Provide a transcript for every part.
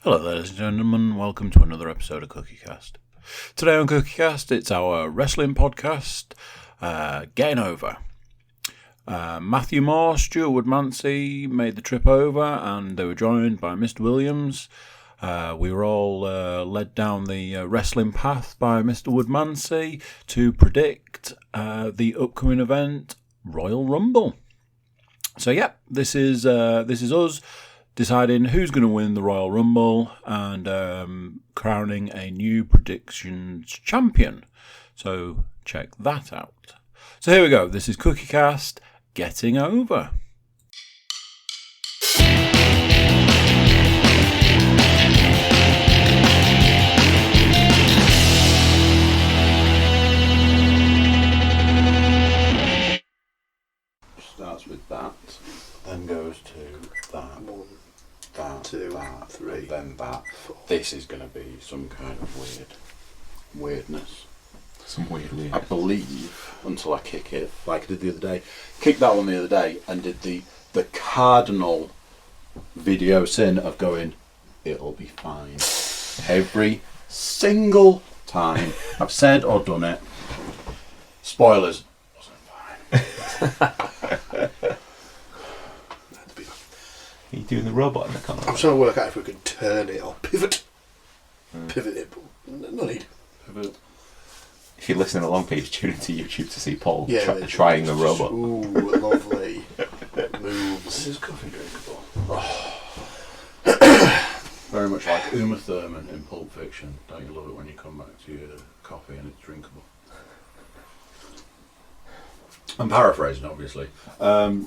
Hello ladies and gentlemen, welcome to another episode of Cookiecast. Today on Cookiecast, it's our wrestling podcast, Getting Over. Matthew Moore, Stuart Woodmansey made the trip over and they were joined by Mr. Williams. We were all led down the wrestling path by Mr. Woodmansey to predict the upcoming event, Royal Rumble. So yeah, this is us deciding who's going to win the Royal Rumble and crowning a new predictions champion. So check that out. So here we go. This is Cookiecast Getting Over. Starts with that, then goes to that. That, 2, that, 3, then that. 4. This is going to be some kind of weirdness. Some weird. I believe, until I kick it, like I did the other day. Kicked that one the other day and did the cardinal video sin of going, it'll be fine. Every single time I've said or done it. Spoilers. Wasn't fine. Are you doing the robot in the corner? I'm trying to work out if we can turn it or pivot. Pivot it, but no need. Pivot. If you're listening along, please tune into YouTube to see Paul trying the robot. Ooh, lovely moves. This is coffee drinkable. Very much like Uma Thurman in Pulp Fiction. Don't you love it when you come back to your coffee and it's drinkable? I'm paraphrasing, obviously.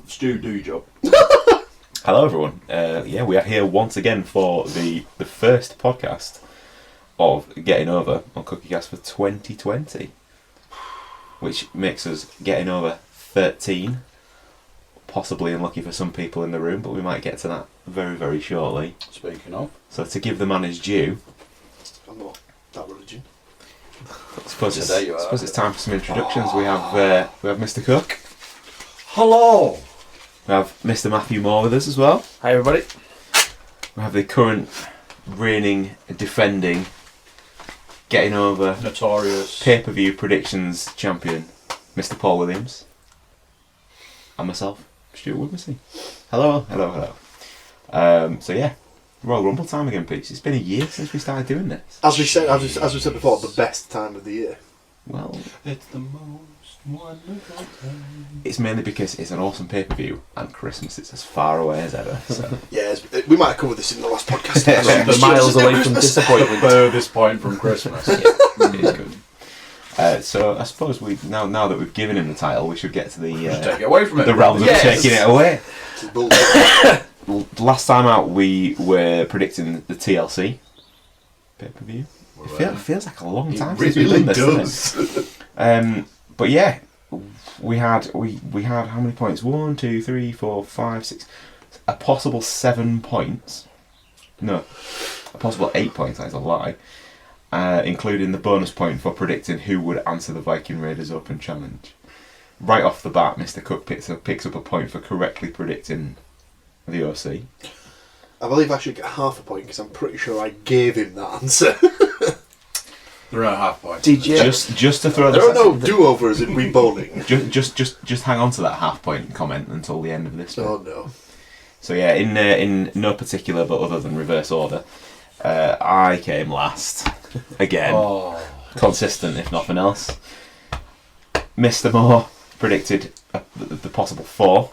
Stu, do your job. Hello, everyone. We are here once again for the first podcast of Getting Over on Cookiecast for 2020, which makes us Getting Over 13. Possibly unlucky for some people in the room, but we might get to that very, very shortly. Speaking of. So to give the man his due, I'm not that religion. I suppose it's time for some introductions. We have Mr. Cook. Hello! We have Mr. Matthew Moore with us as well. Hi everybody. We have the current reigning, defending, Getting Over, Notorious pay-per-view predictions champion, Mr. Paul Williams. And myself, Stuart Woodmansey. Hello. So yeah, Royal Rumble time again, Pete. It's been a year since we started doing this. As we said before, the best time of the year. Well, it's the most wonderful time. It's mainly because it's an awesome pay-per-view and Christmas is as far away as ever. So. Yeah, we might have covered this in the last podcast. The miles away from disappointment. The furthest point from Christmas. It is good. So I suppose now that we've given him the title, we should get to the take it away from it. The realms of taking it away. Last time out, we were predicting the TLC pay-per-view. It feels like a long time since we've done this, doesn't it? But yeah, we had how many points? 1, 2, 3, 4, 5, 6. A possible 7 points. No, a possible 8 points. That's a lie. Including the bonus point for predicting who would answer the Viking Raiders Open Challenge. Right off the bat, Mr. Cook picks up a point for correctly predicting the OC. I believe I should get half a point because I'm pretty sure I gave him that answer. There are half points. Did you? Just to throw there are no do-overs in re-bowling. Just hang on to that half point comment until the end of this. Oh no. So yeah, in no particular but other than reverse order, I came last again. Consistent if nothing else. Mr. Moore predicted the possible 4.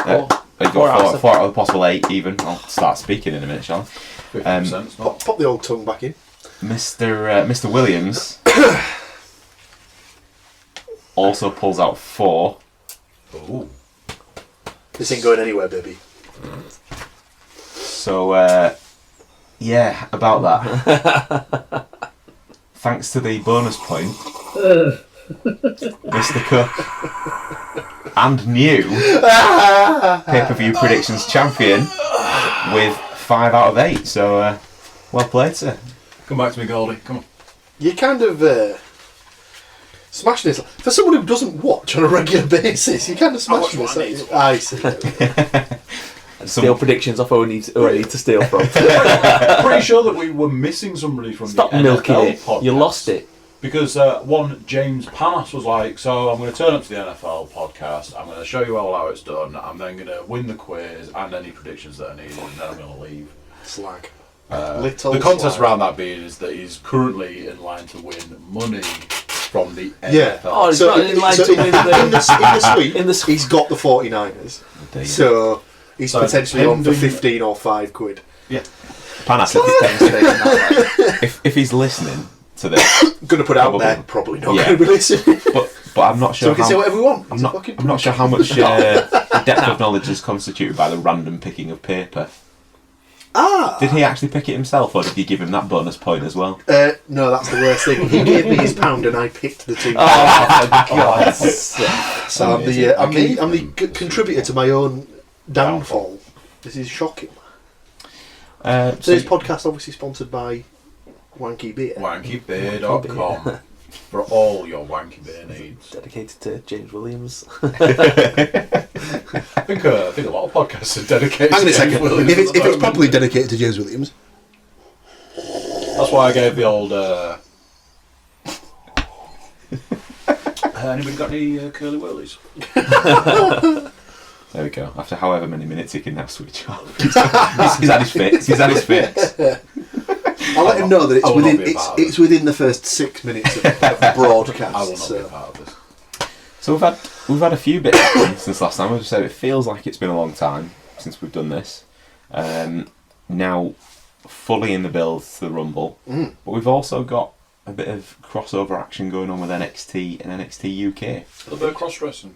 You got 4 out of the possible 8 even. I'll start speaking in a minute, shall I? Pop the old tongue back in. Mr. Williams also pulls out 4. Oh. This ain't going anywhere, baby. So, yeah, about that. Thanks to the bonus point, Mr. Cook and new pay-per-view predictions champion with 5 out of 8. So, well played, sir. Come back to me, Goldie. Come on. You kind of smashing this. For someone who doesn't watch on a regular basis, you kind of smashing this. I see. and steal predictions off who I need to steal from. Pretty sure that we were missing somebody from Stop the milking NFL it. podcast. You lost it. Because one, James Panas was like, so I'm going to turn up to the NFL podcast, I'm going to show you all how it's done, I'm then going to win the quiz and any predictions that I need, and then I'm going to leave. Slag. The context around that being is that he's currently in line to win money from the NFL. Oh, he's not in line to win in the suite, he's got the 49ers. So he's potentially on for 15 or 5 quid. Yeah. Panas, if he's listening to this, going to put it out there, probably not going to be listening. But I'm not sure. So we can say whatever we want. I'm not sure how much the depth of knowledge is constituted by the random picking of paper. Did he actually pick it himself, or did you give him that bonus point as well? No, that's the worst thing. He gave me his pound, and I picked the 2. Oh my god! So I'm the contributor to my own downfall. This is shocking. Today's podcast obviously sponsored by Wanky Beer. WankyBeer.com for all your wanky beer needs. Dedicated to James Williams. I think a lot of podcasts are dedicated Hang on to a second. James Williams. If it's properly dedicated to James Williams. That's why I gave the old... anybody got any curly whirlies? There we go. After however many minutes he can now switch off. He's had his fix. He's had his fix. I'll let him know that it's within the first 6 minutes of broadcast. I will not be a part of this. So we've had a few bits happen since last time. As I said, it feels like it's been a long time since we've done this. Now fully in the build to the Rumble, but we've also got a bit of crossover action going on with NXT and NXT UK. A little bit of cross-dressing.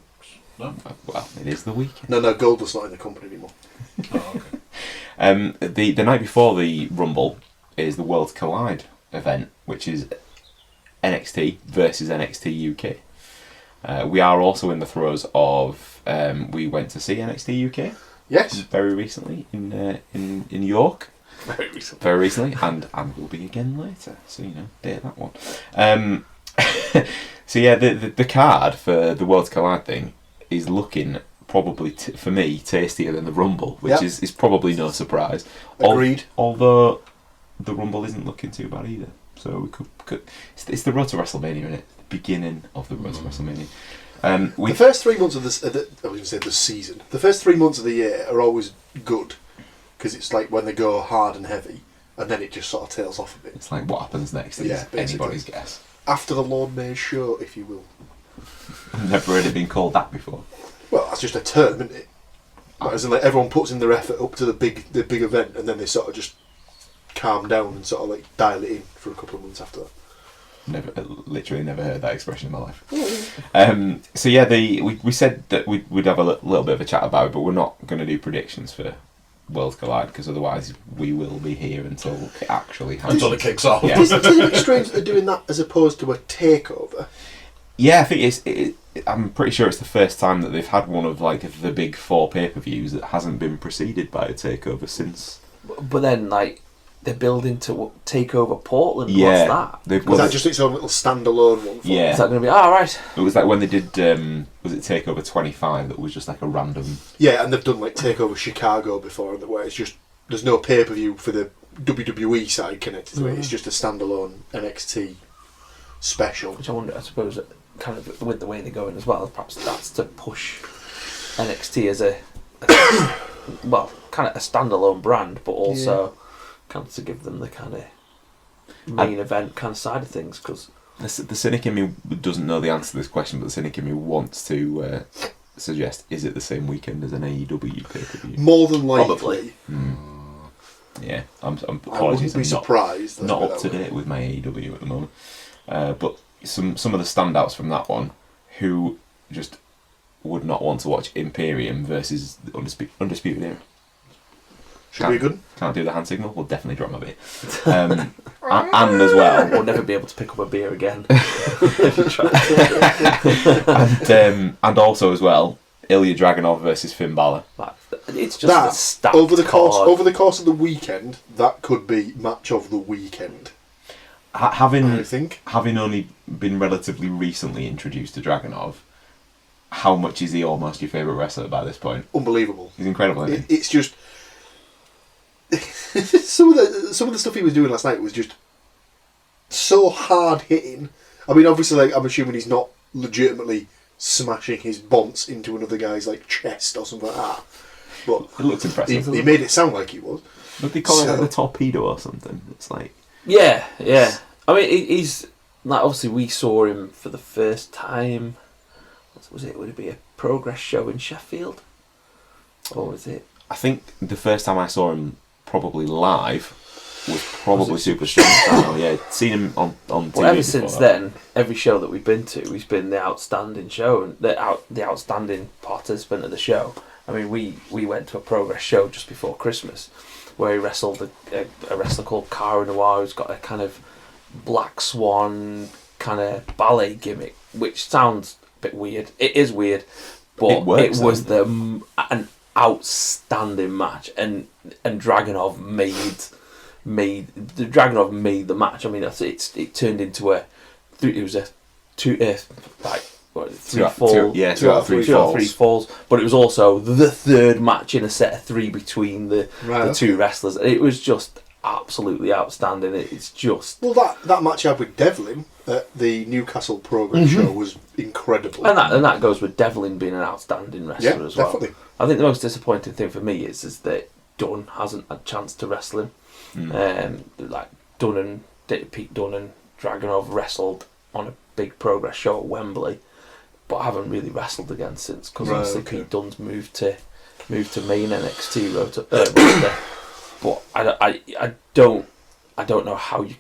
No? Well, it is the weekend. No, Goldust's not in the company anymore. Oh, okay. The night before the Rumble is the Worlds Collide event, which is NXT versus NXT UK. We are also in the throes of we went to see NXT UK. Yes. Very recently in York. Very recently, and will be again later. So date that one. So yeah, the card for the Worlds Collide thing is looking probably for me tastier than the Rumble, which is probably no surprise. Agreed. Although the Rumble isn't looking too bad either. So we could it's the road to WrestleMania, isn't it? The beginning of the road to WrestleMania. The first 3 months of I was going to say the season. The first 3 months of the year are always good because it's like when they go hard and heavy, and then it just sort of tails off a bit. It's like what happens next is anybody's guess. After the Lord Mayor's show, if you will. I've never heard it been called that before. Well, that's just a term, isn't it? As in, like, everyone puts in their effort up to the big event, and then they sort of just calm down and sort of like dial it in for a couple of months after that. Literally never heard that expression in my life. So yeah, we said that we'd have a little bit of a chat about it, but we're not going to do predictions for Worlds Collide because otherwise we will be here until it actually happens. Until it kicks off. Yeah. Isn't it strange that they're doing that as opposed to a takeover? Yeah, I think I'm pretty sure it's the first time that they've had one of like the big 4 pay-per-views that hasn't been preceded by a takeover since. But then, like, they're building to take over Portland. Yeah, What's that? Was that just its own little standalone one? Yeah. Is that going to be right? It was like when they did was it Takeover 25 that was just like a random. Yeah, and they've done like Takeover Chicago before, where it's just there's no pay-per-view for the WWE side connected to it. It's just a standalone NXT special. Which I wonder, I suppose, kind of with the way they're going as well, perhaps that's to push NXT as a kind of a standalone brand, but also kind of to give them the kind of main event kind of side of things. Because the cynic in me doesn't know the answer to this question, but the cynic in me wants to suggest: is it the same weekend as an AEW pay-per-view? More than likely. Probably. Yeah, I'm apologies. I wouldn't be surprised. Not up to date with my AEW at the moment, but some of the standouts from that one, who just would not want to watch Imperium versus the Undisputed Era. Should be good. Can't do the hand signal. We'll definitely drop my beer. And as well, we'll never be able to pick up a beer again. and also as well, Ilya Dragunov versus Finn Balor. It's just a stacked over the course card. of the weekend. That could be match of the weekend. Having I think only been relatively recently introduced to Dragunov, how much is he almost your favourite wrestler by this point? Unbelievable. He's incredible, isn't he? It's just some of the stuff he was doing last night was just so hard hitting. I mean, obviously, like, I'm assuming he's not legitimately smashing his bonce into another guy's like chest or something like that. But it looks impressive. He made it sound like he was. Would they call it like the torpedo or something? It's like yeah. I mean, he's like, obviously we saw him for the first time. What was it? Would it be a Progress show in Sheffield, or was it? I think the first time I saw him probably live was probably Super Strong Style. Yeah, seen him on TV. Well, ever since then, every show that we've been to, he's been the outstanding show and the outstanding participant of the show. I mean, we went to a Progress show just before Christmas where he wrestled a wrestler called Cara Noir, who's got a kind of Black Swan kind of ballet gimmick, which sounds a bit weird. It is weird, but it was an outstanding match, and Dragunov made the match. I mean, it turned into three out of three falls, but it was also the third match in a set of three between the two wrestlers. It was just absolutely outstanding. It's just that match I had with Devlin at the Newcastle Progress show was incredible, and that goes with Devlin being an outstanding wrestler as well. Definitely. I think the most disappointing thing for me is that Dunn hasn't had a chance to wrestle him. Like Pete Dunne and Dragunov wrestled on a big Progress show at Wembley, but I haven't really wrestled again since, because obviously Pete Dunne's moved to main NXT roster. But I don't know how he's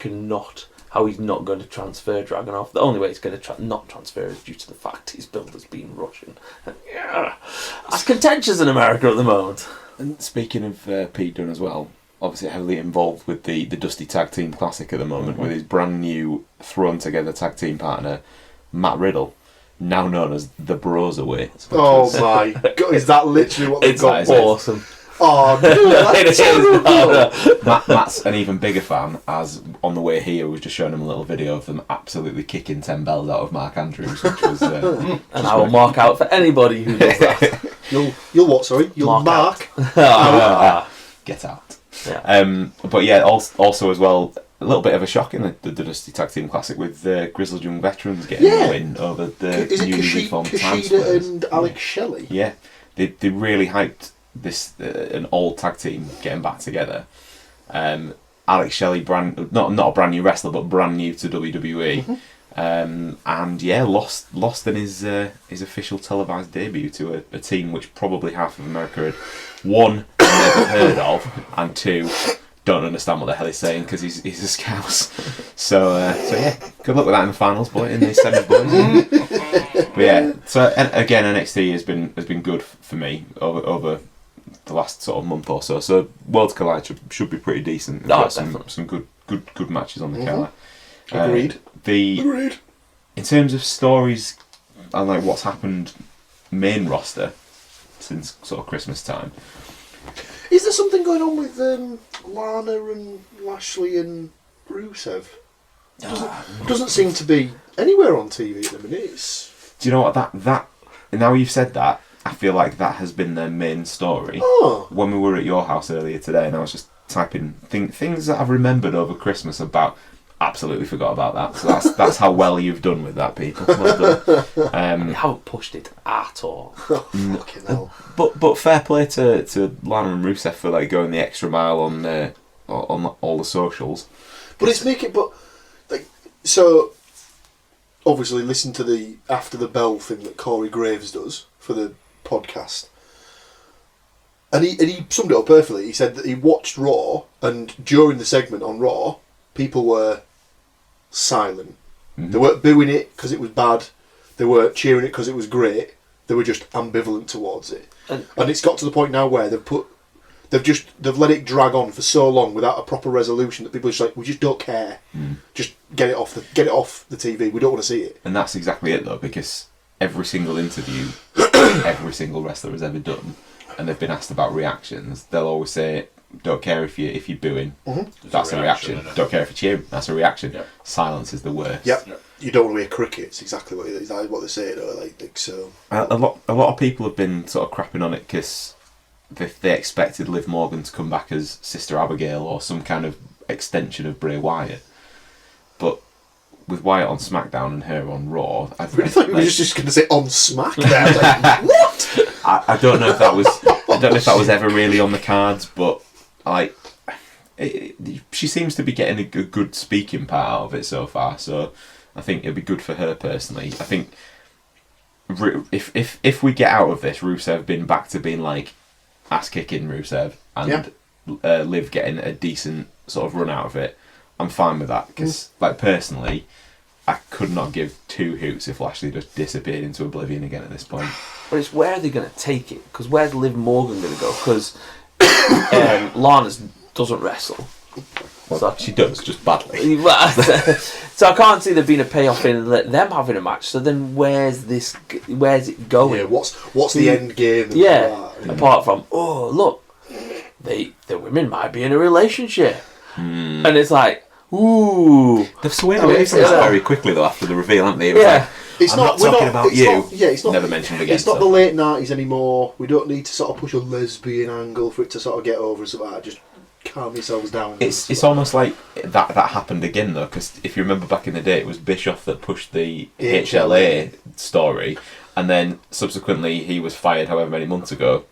not going to transfer Dragunov. The only way he's going to not transfer is due to the fact his build has been Russian. And, that's contentious in America at the moment. And speaking of Pete Dunne as well, obviously heavily involved with the Dusty Tag Team Classic at the moment, with his brand new thrown together tag team partner Matt Riddle, now known as the Broserweight. Oh my god, is that literally what they've got? Awesome. Oh, no, Matt's an even bigger fan, as on the way here was just showing him a little video of them absolutely kicking 10 bells out of Mark Andrews, which was and I will mark out for anybody who does that. You'll what? Sorry, you'll mark. Get out. Yeah. But yeah, also as well, a little bit of a shock in the Dusty Tag Team Classic with Grizzled Young Veterans getting a win over the newly reformed Kushida and Alex Shelley. Yeah, they really hyped this an old tag team getting back together. Alex Shelley, not a brand new wrestler, but brand new to WWE, and yeah, lost in his official televised debut to a team which probably half of America had one never heard of, and two don't understand what the hell he's saying because he's a Scouse. So yeah, good luck with that in the finals, boy, in the semis, boys. But yeah, so and again, NXT has been good for me over the last sort of month or so. So Worlds Collide should be pretty decent. We've got some good matches on the card. Agreed. Agreed. In terms of stories and like what's happened main roster since sort of Christmas time. Is there something going on with Lana and Lashley and Rusev? Doesn't seem to be anywhere on TV at the minute. Do you know what that now you've said that, I feel like that has been their main story. Oh. When we were at your house earlier today, and I was just typing things that I've remembered over Christmas about. Absolutely forgot about that. So that's how well you've done with that, people. Well done. You haven't pushed it at all. Fucking hell. But fair play to Lana and Rusev for like going the extra mile on all the socials. But it's making so. Obviously, listen to the After the Bell thing that Corey Graves does for the podcast. And he summed it up perfectly. He said that he watched Raw, and during the segment on Raw, people were silent. They weren't booing it because it was bad. They weren't cheering it because it was great. They were just ambivalent towards it. And it's got to the point now where they've let it drag on for so long without a proper resolution that people are just like, we just don't care. Just get it off the TV. We don't want to see it. And that's exactly it though, because every single interview every single wrestler has ever done, and they've been asked about reactions, they'll always say Don't care if you're booing. Mm-hmm. That's a reaction. Don't care if you're cheering. That's a reaction. Yep. Silence is the worst. Yep. You don't want to hear cricket. It's exactly what they say. Like so. A lot of people have been sort of crapping on it because they expected Liv Morgan to come back as Sister Abigail or some kind of extension of Bray Wyatt, but with Wyatt on SmackDown and her on Raw, I really thought you were just going to say on SmackDown. Like, what? I don't know if that was. I don't know if that was ever really on the cards, but like, she seems to be getting a good speaking part out of it so far. So I think it'd be good for her personally. I think if we get out of this, Rusev being back to being like ass kicking Rusev and Liv getting a decent sort of run out of it, I'm fine with that because like personally, I could not give two hoots if Lashley just disappeared into oblivion again at this point. But it's where are they going to take it? Because where's Liv Morgan going to go? Because Lana doesn't wrestle. Well, So- she does, just badly. So I can't see there being a payoff in them having a match. So then where's it going? Yeah. What's the end game? and Yeah, that? apart from, oh, look, the women might be in a relationship. And it's like, ooh. They've swayed away from that very quickly though after the reveal, haven't they? It was Yeah. like, I'm not talking about you. It's not. Never mentioned again. It's not so. the late 90s anymore. We don't need to sort of push a lesbian angle for it to sort of get over and stuff like that. Just calm yourselves down. It's almost like that happened again though, because if you remember back in the day, it was Bischoff that pushed the HLA story, and then subsequently he was fired however many months ago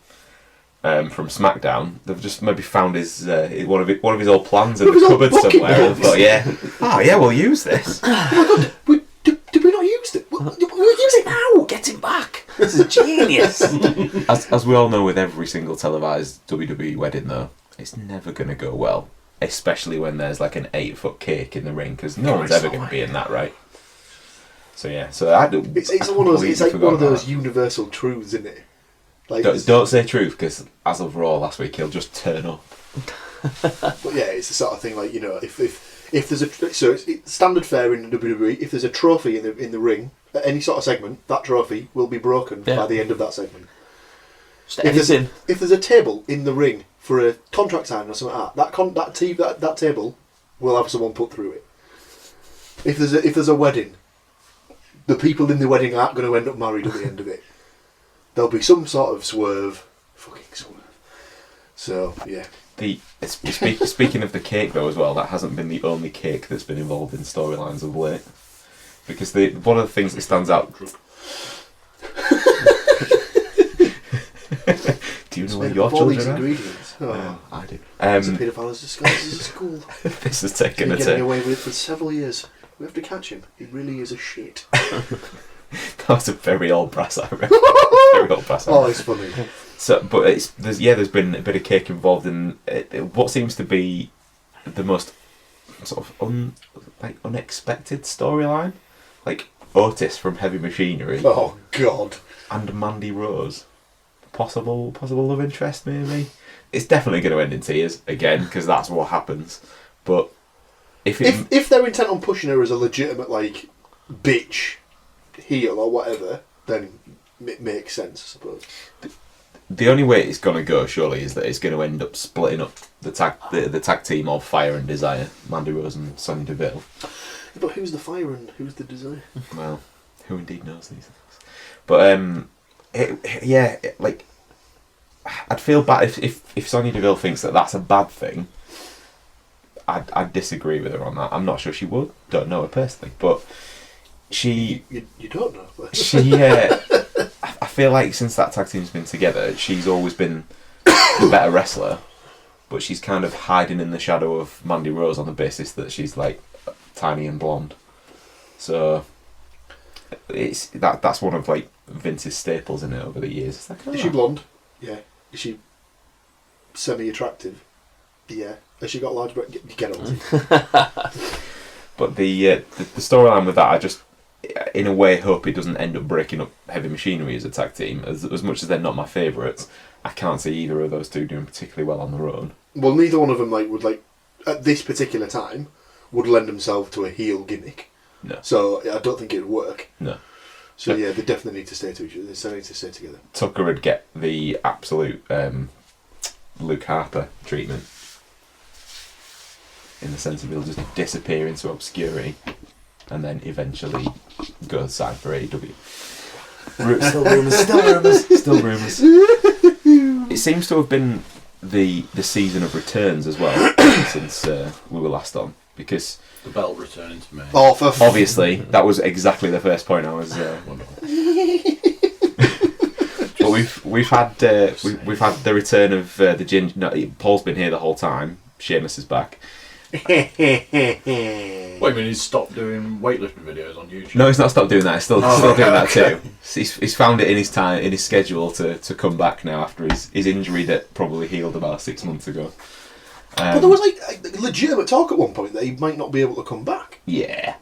from SmackDown. They've just maybe found his one of his old plans in the cupboard somewhere, and thought, we'll use this. Oh my god, did we not use it? We'll use it now. Get him back. This is genius. As we all know, with every single televised WWE wedding though, it's never going to go well, especially when there's like an 8-foot cake in the ring, because no one's ever going to be in that, right? So yeah, It's one of those. It's like one of those universal truths, isn't it? Like don't say truth, because as of Raw last week, he'll just turn up. But yeah, it's the sort of thing like, you know, if there's it's standard fare in WWE. If there's a trophy in the ring at any sort of segment, that trophy will be broken by the end of that segment. If there's a table in the ring for a contract signing or something like that table will have someone put through it. If there's a wedding, the people in the wedding aren't going to end up married at the end of it. There'll be some sort of fucking swerve. So yeah. Speaking of the cake though as well, that hasn't been the only cake that's been involved in storylines of late. Because one of the things that stands out. Do you know where your children are? Ingredients. Oh. I do. It's a paedophile's disguise as a school. This has taken He's been getting away with it for several years. We have to catch him. He really is a shit. That's a very old brass iron. Very old brass iron. Oh, it's funny. So, but there's been a bit of cake involved in what seems to be the most sort of unexpected storyline, like Otis from Heavy Machinery. Oh God. And Mandy Rose, possible love interest maybe. It's definitely going to end in tears again because that's what happens. But if they're intent on pushing her as a legitimate like bitch heel or whatever, then it makes sense, I suppose. The only way it's going to go, surely, is that it's going to end up splitting up the tag team of Fire and Desire, Mandy Rose and Sonya Deville. But who's the Fire and who's the Desire? Well, who indeed knows these things? But I'd feel bad if Sonya Deville thinks that that's a bad thing. I'd disagree with her on that. I'm not sure she would. Don't know her personally, but she. You don't know. She. I feel like since that tag team's been together, she's always been the better wrestler, but she's kind of hiding in the shadow of Mandy Rose on the basis that she's like tiny and blonde. So that's one of like Vince's staples in it over the years. It's like, Is she blonde? Yeah. Is she semi-attractive? Yeah. Has she got large breasts? Get on it. But the storyline with that, I just, in a way, hope it doesn't end up breaking up Heavy Machinery as a tag team. As much as they're not my favourites, I can't see either of those two doing particularly well on their own. Well, neither one of them would at this particular time would lend themselves to a heel gimmick. No. So I don't think it'd work. No. So yeah, they definitely need to stay to each other. They still need to stay together. Tucker would get the absolute Luke Harper treatment. in the sense of he'll just disappear into obscurity and then eventually go sign for AEW. Still rumours. It seems to have been the season of returns as well since we were last on, because the belt returning to me. Oh, obviously that was exactly the first point I was. But we've had the return of the Ginger. No, Paul's been here the whole time. Sheamus is back. Wait a minute, he's stopped doing weightlifting videos on YouTube? No, he's not stopped doing that. He's still doing that too. He's found it in his time, in his schedule to come back now after his injury that probably healed about 6 months ago. But there was like legitimate talk at one point that he might not be able to come back. Yeah,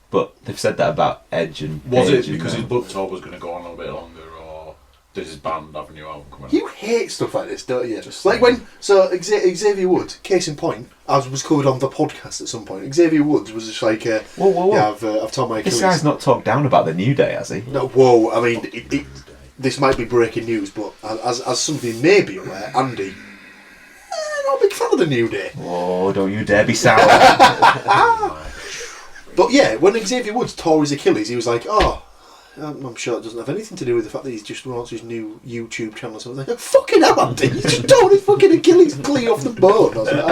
but they've said that about Edge and was Page it because his book tour was going to go on a little bit longer, or did his band have a new album coming out? You hate stuff like this, don't you? Just like when Xavier Woods, case in point, as was covered on the podcast at some point. Xavier Woods was just like, whoa. Yeah, I've told my Achilles. This guy's not talked down about the New Day, has he? No, whoa. I mean, this might be breaking news, but as somebody may be aware, Andy, not a big fan of the New Day. Oh, don't you dare be sour. But yeah, when Xavier Woods tore his Achilles, he was like, oh, I'm sure it doesn't have anything to do with the fact that he's just launched his new YouTube channel. So I was like, fucking hell, Andy, he's just tore his fucking Achilles clean off the bone. I was like,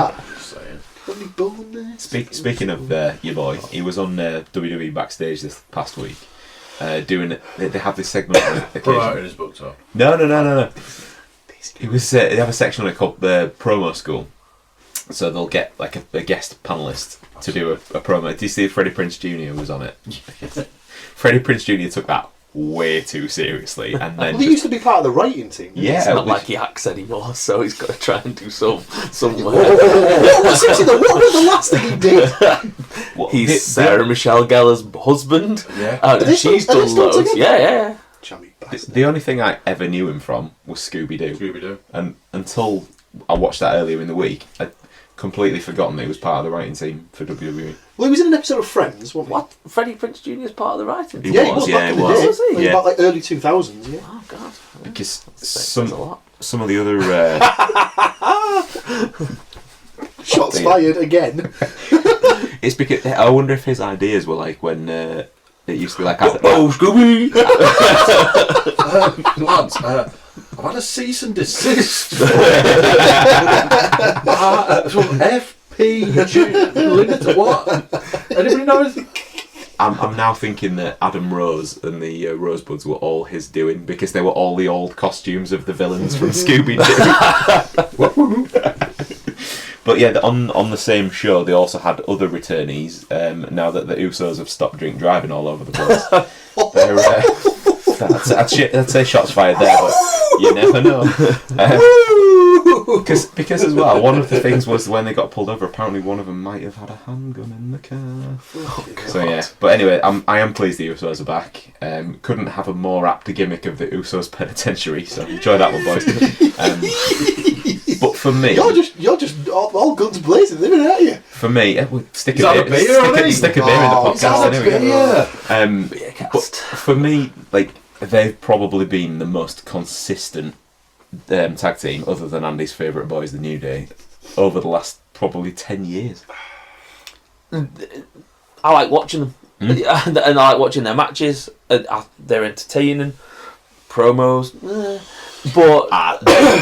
got any bone there? Speaking of your boy, he was on WWE Backstage this past week. Doing they have this segment on promoting his book tour. No. It was they have a section on it called the promo school, so they'll get like a guest panelist to do a promo. Did you see Freddie Prinze Jr. was on it? Freddie Prinze Jr. took that way too seriously, and then he used to be part of the writing team. Yeah, it's not like he acts anymore, so he's got to try and do some. What was the last thing he did? He's Sarah Michelle Gellar's husband. Yeah, and she's done loads. Yeah. The only thing I ever knew him from was Scooby-Doo. And until I watched that earlier in the week, I'd completely forgotten that he was part of the writing team for WWE. Well, he was in an episode of Friends, wasn't he? What? Freddie Prinze Jr. is part of the writing team? He was back in the day. Was he? Like, about like early 2000s, yeah. Oh, God. Because That's a lot. some of the other... Shots fired again. It's because... I wonder if his ideas were like when... it used to be like... Scooby! Lads, I've had a cease and desist from FPG Limited. What? Anybody know anything? I'm now thinking that Adam Rose and the Rosebuds were all his doing, because they were all the old costumes of the villains from Scooby-Doo. But yeah, on the same show, they also had other returnees. Now that the Usos have stopped drink driving all over the place, I'd say shots fired there, but you never know. Because as well, one of the things was when they got pulled over, apparently one of them might have had a handgun in the car. So yeah, but anyway, I am pleased the Usos are back. Couldn't have a more apt gimmick of the Usos penitentiary, so enjoy that one, boys. But for me, you're just all guns blazing, aren't you? For me, stick a beer in the podcast. But for me, like, they've probably been the most consistent tag team, other than Andy's favourite boys, the New Day, over the last probably 10 years. I like watching them, and I like watching their matches. They're entertaining, promos, but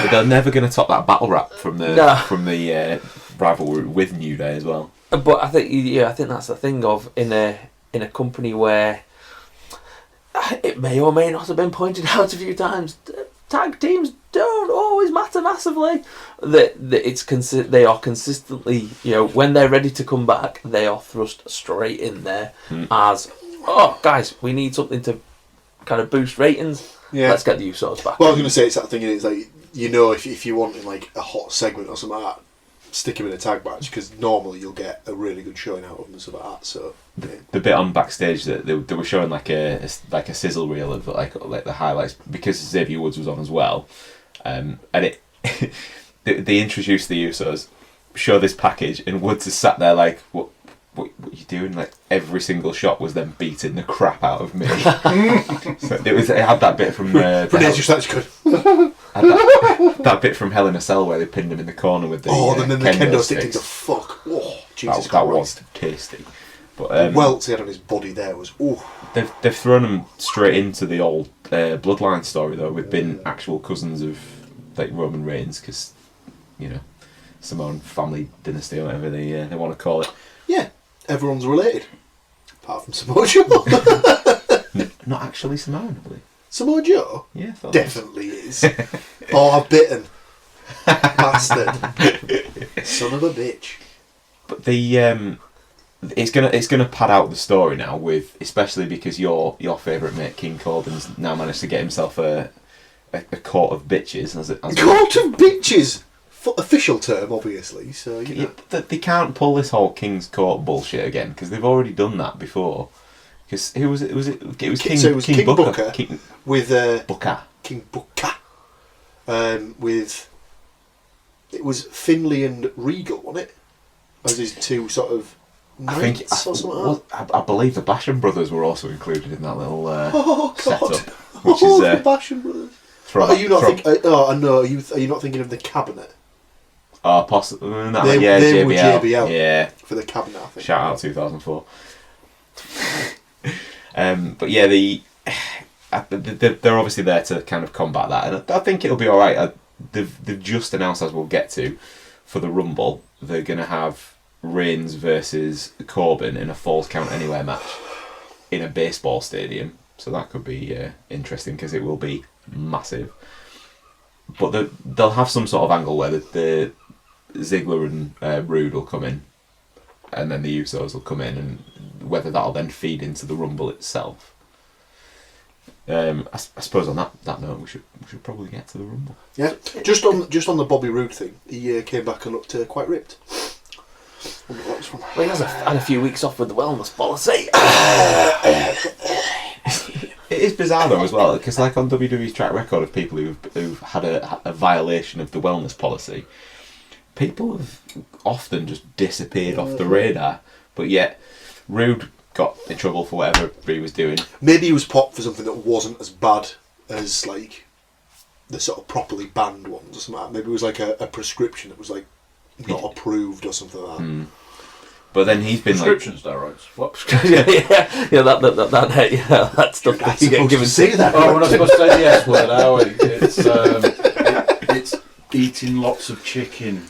they're never going to top that battle rap from the rivalry with New Day as well. But I think that's the thing of in a company where it may or may not have been pointed out a few times. Tag teams don't always matter massively. They are consistently, when they're ready to come back, they are thrust straight in there as, guys, we need something to kind of boost ratings. Yeah. Let's get the Usos back. Well, I was going to say it's that thing. It's like, if you want like a hot segment or something like that, stick him in a tag match, because normally you'll get a really good showing out of them and stuff like that. So the bit on backstage that they were showing like a sizzle reel of like the highlights, because Xavier Woods was on as well, and it they introduced the Usos, show this package, and Woods is sat there like, what what you doing? Like every single shot was them beating the crap out of me. So it had that bit from that bit from Hell in a Cell where they pinned him in the corner with the then the kendo stick things. Fuck! Oh, Jesus Christ! That was tasty. But welts he had on his body there was They've thrown him straight into the old bloodline story though, with being actual cousins of like Roman Reigns, because Samoan family dynasty or whatever they want to call it. Yeah, everyone's related, apart from Samoa Joe. Not actually Samoan, I believe. Samoa Joe? Yeah, definitely is. Oh, I've bitten. Bastard. Son of a bitch. But the it's gonna pad out the story now, with especially because your favourite mate King Corbin's now managed to get himself a court of bitches. Court of bitches. Official term, obviously. So they can't pull this whole King's Court bullshit again, because they've already done that before. Because who was it? It was King Booker with Booker. King Booker. With it was Finlay and Regal, wasn't it? As his two sort of knights or something like that. I believe the Basham brothers were also included in that little God. setup. Which is the Basham brothers. Are you not thinking of the cabinet? Oh, possibly. No, they JBL. were JBL. Yeah. For the cabinet, I think. Shout out 2004. But yeah, they're obviously there to kind of combat that, and I think it'll be all right. They've just announced, as we'll get to, for the Rumble, they're going to have Reigns versus Corbin in a Falls Count Anywhere match in a baseball stadium. So that could be interesting, because it will be massive. But they'll have some sort of angle where the Ziggler and Rude will come in, and then the Usos will come in, and whether that'll then feed into the Rumble itself. I suppose on that note, we should probably get to the Rumble. Yeah, just on the Bobby Roode thing, he came back and looked quite ripped. Well, he has had a few weeks off with the wellness policy. It is bizarre though as well, because like on WWE's track record of people who've had a violation of the wellness policy, people have often just disappeared off the radar. But yet, Rude got in trouble for whatever he was doing. Maybe he was popped for something that wasn't as bad as like the sort of properly banned ones or something like that. Maybe it was like a prescription that was like not approved or something like that. But then he's been prescription steroids. What? that stuff that you get given. Say that. Oh, we're not supposed to say the S word, are we? It's eating lots of chicken.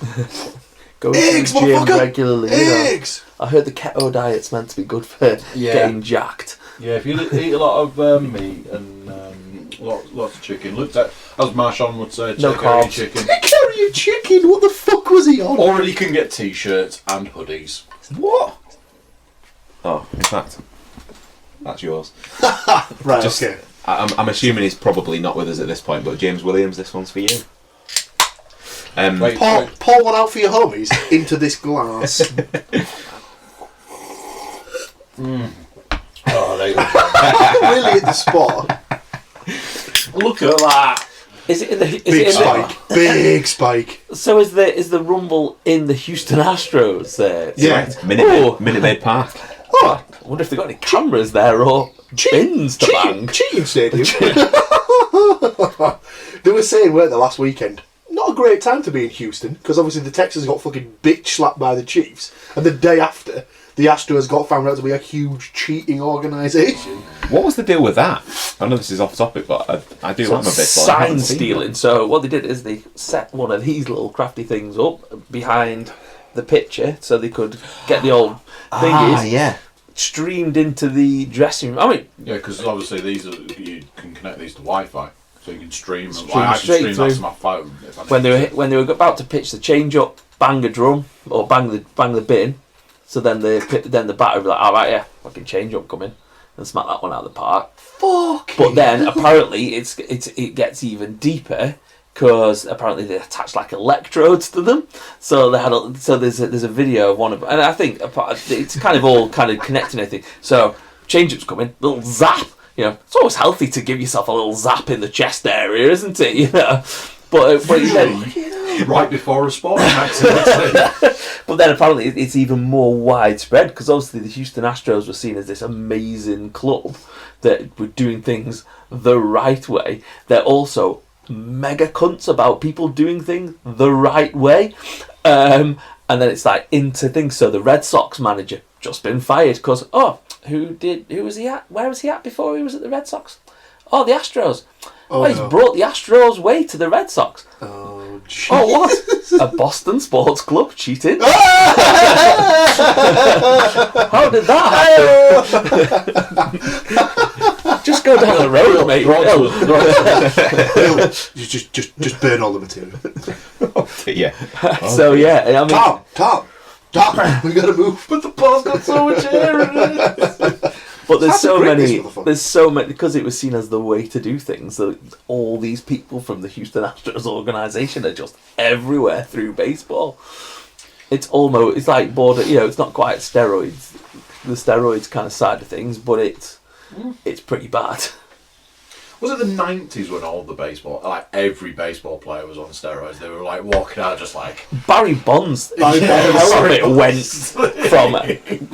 Going eggs, to the gym motherfucker! Regularly. Eggs! I heard the keto diet's meant to be good for getting jacked. Yeah, if you eat a lot of meat and lots of chicken, looked at, as Marshawn would say, no take care of carbs. your chicken. Take care of your chicken? What the fuck was he on? Or you can get t-shirts and hoodies. What? Oh, in fact, that's yours. Right, okay. I'm assuming he's probably not with us at this point, but James Williams, this one's for you. Pour one out for your homies into this glass. Oh, there you go. Really hit the spot. Look at that. Is it in the Big spike. Big spike. So is the Rumble in the Houston Astros there? Yeah. Right. Minute Maid Park. Oh, I wonder if they've got any cameras there or bins to bang. Cheating stadium. They were saying, weren't they, last weekend? Not a great time to be in Houston, because obviously the Texans got fucking bitch slapped by the Chiefs, and the day after, the Astros got found out to be a huge cheating organisation. What was the deal with that? I know this is off topic, but I do like my baseball. Sign stealing. So what they did is they set one of these little crafty things up behind the pitcher, so they could get the old thingies streamed into the dressing room. I mean, Yeah, because obviously you can connect these to Wi-Fi, so you can stream. Stream I can straight stream through. that to my phone. If I need when they were about to pitch the change up, bang a drum or bang the bin. So then the batter would be like, all right, yeah, fucking change up coming, and smack that one out of the park. Fuck. But then apparently it gets even deeper, because apparently they attached like electrodes to them. So there's a video of one of, and I think it's kind of all kind of connecting everything. So change up's coming, little zap. You know, it's always healthy to give yourself a little zap in the chest area, isn't it? You know, but then right before a sporting accident. But then apparently it's even more widespread because obviously the Houston Astros were seen as this amazing club that were doing things the right way. They're also mega cunts about people doing things the right way. And then it's like into things. So the Red Sox manager just been fired because, who was he at? Where was he at before he was at the Red Sox? Oh, the Astros. He's brought the Astros way to the Red Sox. Oh, geez. Oh, what? A Boston sports club cheating? How did that happen? Just go down the road, mate. Just burn all the material. Yeah. So yeah, I mean, Tom, we gotta move. But the ball's got so much air in it. but there's so many, motherfucker. because it was seen as the way to do things. That all these people from the Houston Astros organization are just everywhere through baseball. It's like border. It's not quite steroids, the steroids kind of side of things, but it's pretty bad. Was it the 90s when all the baseball, like every baseball player was on steroids? They were like walking out just like... Barry Bonds' helmet went from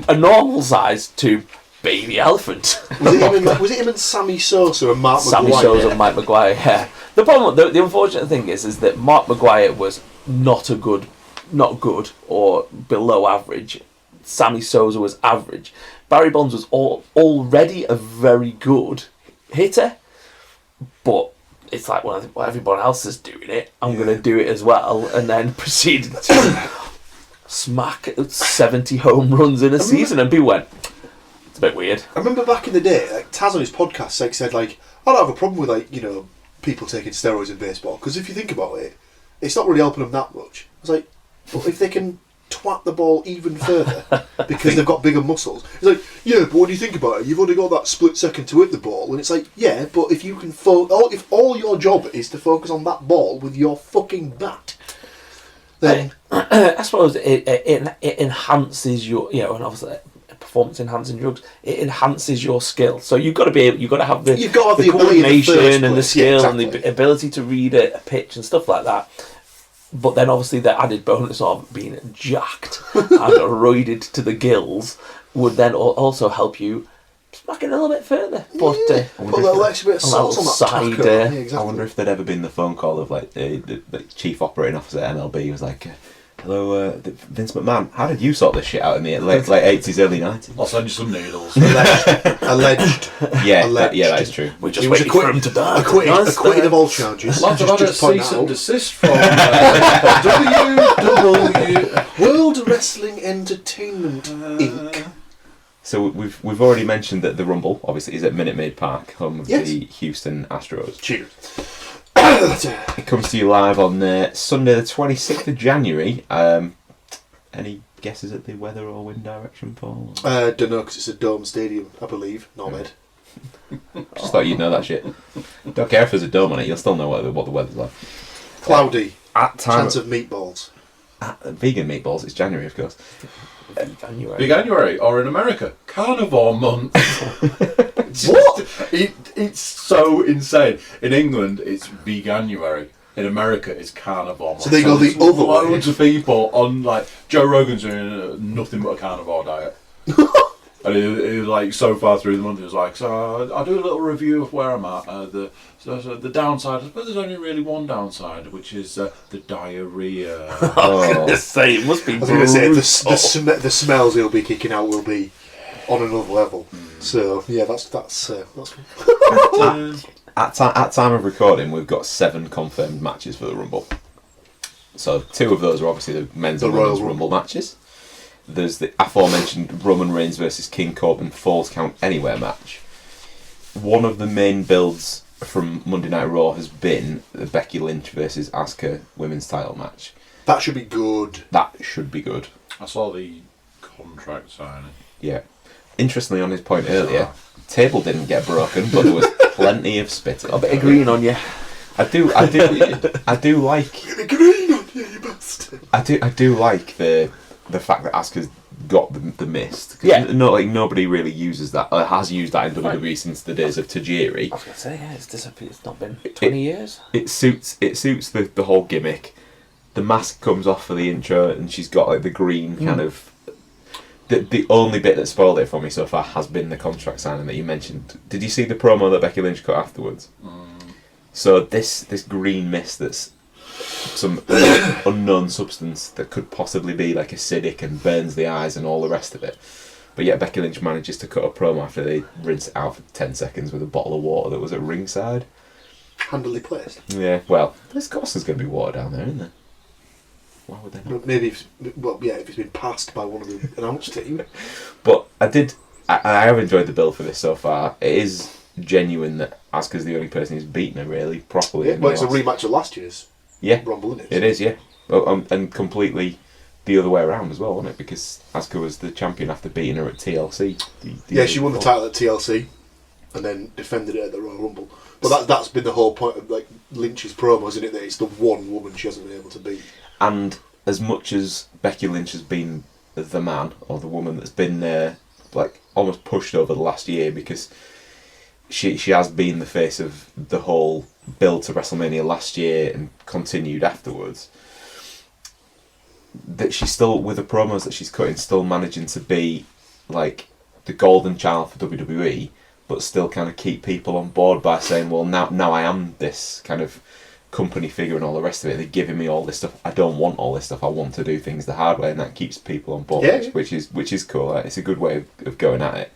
a normal size to baby elephant. Was it him and Sammy Sosa and Mark Sammy McGuire? Sosa and Mike McGuire, yeah. The problem, the unfortunate thing is that Mark McGuire was not good or below average. Sammy Sosa was average. Barry Bonds was already a very good hitter. But it's like, well, everyone else is doing it, I'm going to do it as well, and then proceeded to smack 70 home runs in a season, and people went, it's a bit weird. I remember back in the day, like Taz on his podcast said, like, I don't have a problem with people taking steroids in baseball, because if you think about it, it's not really helping them that much. I was like, but if they can twat the ball even further because they've got bigger muscles. It's like, yeah, but when you think about it, you've only got that split second to hit the ball, and it's like, yeah, but if you can if all your job is to focus on that ball with your fucking bat, then I suppose it enhances your, and obviously performance enhancing drugs, it enhances your skill. So you've got to have the coordination and the skill and the ability to read a pitch and stuff like that. But then obviously the added bonus of being jacked and roided to the gills would then also help you smack it a little bit further. But put a little extra bit of sauce on that side. exactly. I wonder if there'd ever been the phone call of like the chief operating officer at MLB was like, hello, Vince McMahon, how did you sort this shit out in the late 80s, early 90s? I'll send you some needles. Alleged. Yeah, that is true. We just waited for him to die. Acquitted of all charges. Lads, I've had a cease and desist from World Wrestling Entertainment Inc. So we've already mentioned that the Rumble, obviously, is at Minute Maid Park, home of the Houston Astros. Cheers. It comes to you live on Sunday the 26th of January. Any guesses at the weather or wind direction, Paul? Don't know, because it's a dome stadium, I believe. Normed. Just thought you'd know that shit. Don't care if there's a dome on it, you'll still know what the weather's like. Cloudy. Chance of meatballs. Vegan meatballs, it's January, of course. January, or in America, Carnivore Month. What? It's so insane. In England, it's Veganuary. In America, it's Carnivore Month. So they go the other way. Loads of people on, like, Joe Rogan's doing nothing but a carnivore diet. And he was like, so far through the month, he was like, so I'll do a little review of where I'm at. The downside, but there's only really one downside, which is the diarrhea. I was going to say, it must be I was going to say, the smells he'll be kicking out will be on another level. So, yeah, that's At time of recording, we've got 7 confirmed matches for the Rumble. So 2 of those are obviously the men's and women's Rumble matches. There's the aforementioned Roman Reigns versus King Corbin Falls Count Anywhere match. One of the main builds from Monday Night Raw has been the Becky Lynch versus Asuka women's title match. That should be good. That should be good. I saw the contract signing. Yeah. Interestingly, on his point earlier, table didn't get broken, but there was plenty of spitting. A bit of green on you. I do like. Green on you, you bastard. I do like the fact that Asuka's got the mist. Yeah. Nobody really uses that. Or has used that in WWE since the days of Tajiri. I was going to say, yeah, it's disappeared. It's not been 20 years. It suits the whole gimmick. the mask comes off for the intro, and she's got like the green kind of. The only bit that spoiled it for me so far has been the contract signing that you mentioned. Did you see the promo that Becky Lynch cut afterwards? So this green mist that's some unknown substance that could possibly be like acidic and burns the eyes and all the rest of it. But yet Becky Lynch manages to cut a promo after they rinse it out for 10 seconds with a bottle of water that was at ringside. Handily placed. Yeah, well, there's going to be water down there, isn't there? Why would they not? Maybe, if it's been passed by one of the announce team. But I have enjoyed the build for this so far. It is genuine that Asuka's the only person who's beaten her really properly. Yeah, well, it's a rematch of last year's Rumble, isn't it? It is, yeah. And completely the other way around as well, wasn't it? Because Asuka was the champion after beating her at TLC. She won the title at TLC and then defended it at the Royal Rumble. But that's been the whole point of like Lynch's promos, isn't it? That it's the one woman she hasn't been able to beat. And as much as Becky Lynch has been the man or the woman that's been like almost pushed over the last year, because she has been the face of the whole build to WrestleMania last year and continued afterwards, that she's still, with the promos that she's cutting, still managing to be like the golden child for WWE, but still kind of keep people on board by saying, well, now I am this kind of company figure and all the rest of it. They're giving me all this stuff. I don't want all this stuff. I want to do things the hard way, and that keeps people on board, which is cool. It's a good way of going at it.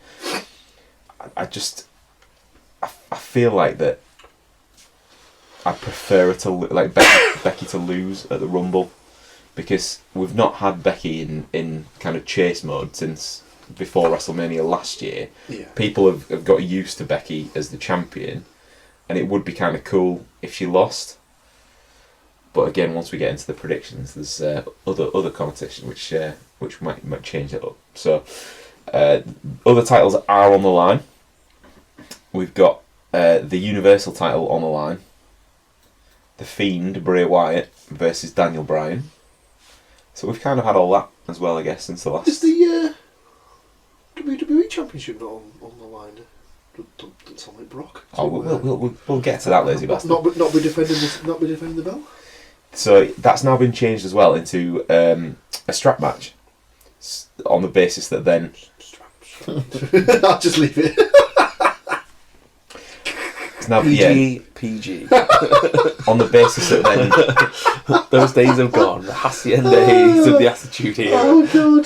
I feel like that. I prefer her to like Becky to lose at the Rumble, because we've not had Becky in kind of chase mode since before WrestleMania last year. Yeah. People have got used to Becky as the champion, and it would be kind of cool if she lost. But again, once we get into the predictions, there's other competition which might change it up. So other titles are on the line. We've got the Universal title on the line. The Fiend, Bray Wyatt, versus Daniel Bryan. So we've kind of had all that as well, I guess, since the last. Is the WWE Championship not on the line? Doesn't sound like Brock. We'll get to that, lazy bastard. Not be defending the belt. So that's now been changed as well into a strap match, on the basis that then. I'll just leave it. Now, PG. On the basis that then those days have gone. The Hacienda days of the Attitude Era. Oh god!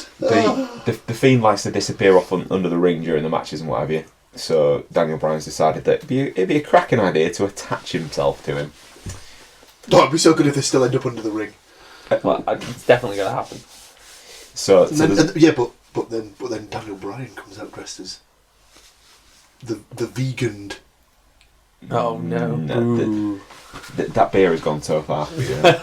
The Fiend likes to disappear off under the ring during the matches and what have you. So Daniel Bryan's decided that it'd be a cracking idea to attach himself to him. Oh, it'd be so good if they still end up under the ring. Well, it's definitely going to happen. But then Daniel Bryan comes out dressed as the vegan. Oh no! That beer has gone so far.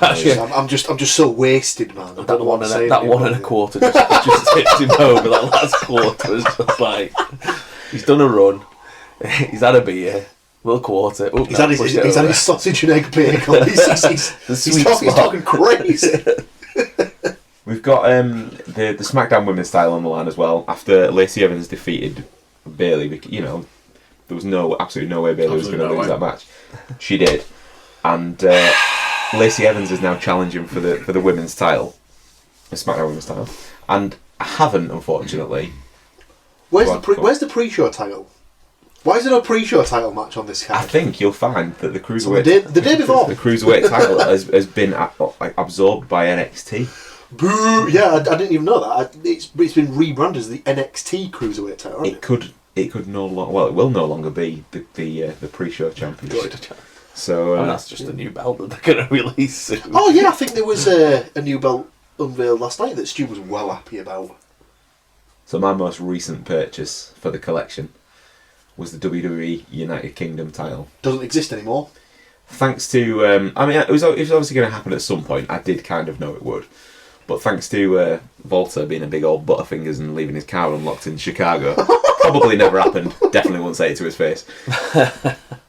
I'm just so wasted, man. That one and a quarter just tipped him over. That last quarter was just like he's done a run. He's had a beer. Little quarter. Oh, he's had his sausage and egg bagel. He's talking crazy. We've got the SmackDown Women's title on the line as well. After Lacey Evans defeated Bayley, there was absolutely no way Bayley was going to lose that match. She did, and Lacey Evans is now challenging for the women's title, the SmackDown Women's title, and I haven't, unfortunately. Where's the pre-show title? Why is there no pre-show title match on this card? I think you'll find that the cruiserweight the day before the cruiserweight title has been absorbed by NXT. Boo! Yeah, I didn't even know that. It's been rebranded as the NXT cruiserweight title. It could no longer. Well, it will no longer be the pre-show championship. So that's just a new belt that they're going to release soon. Oh yeah, I think there was a new belt unveiled last night that Stu was well happy about. So my most recent purchase for the collection was the WWE United Kingdom title. Doesn't exist anymore. Thanks to it was obviously going to happen at some point. I did kind of know it would. But thanks to Volta being a big old butterfingers and leaving his car unlocked in Chicago, probably never happened. Definitely won't say it to his face.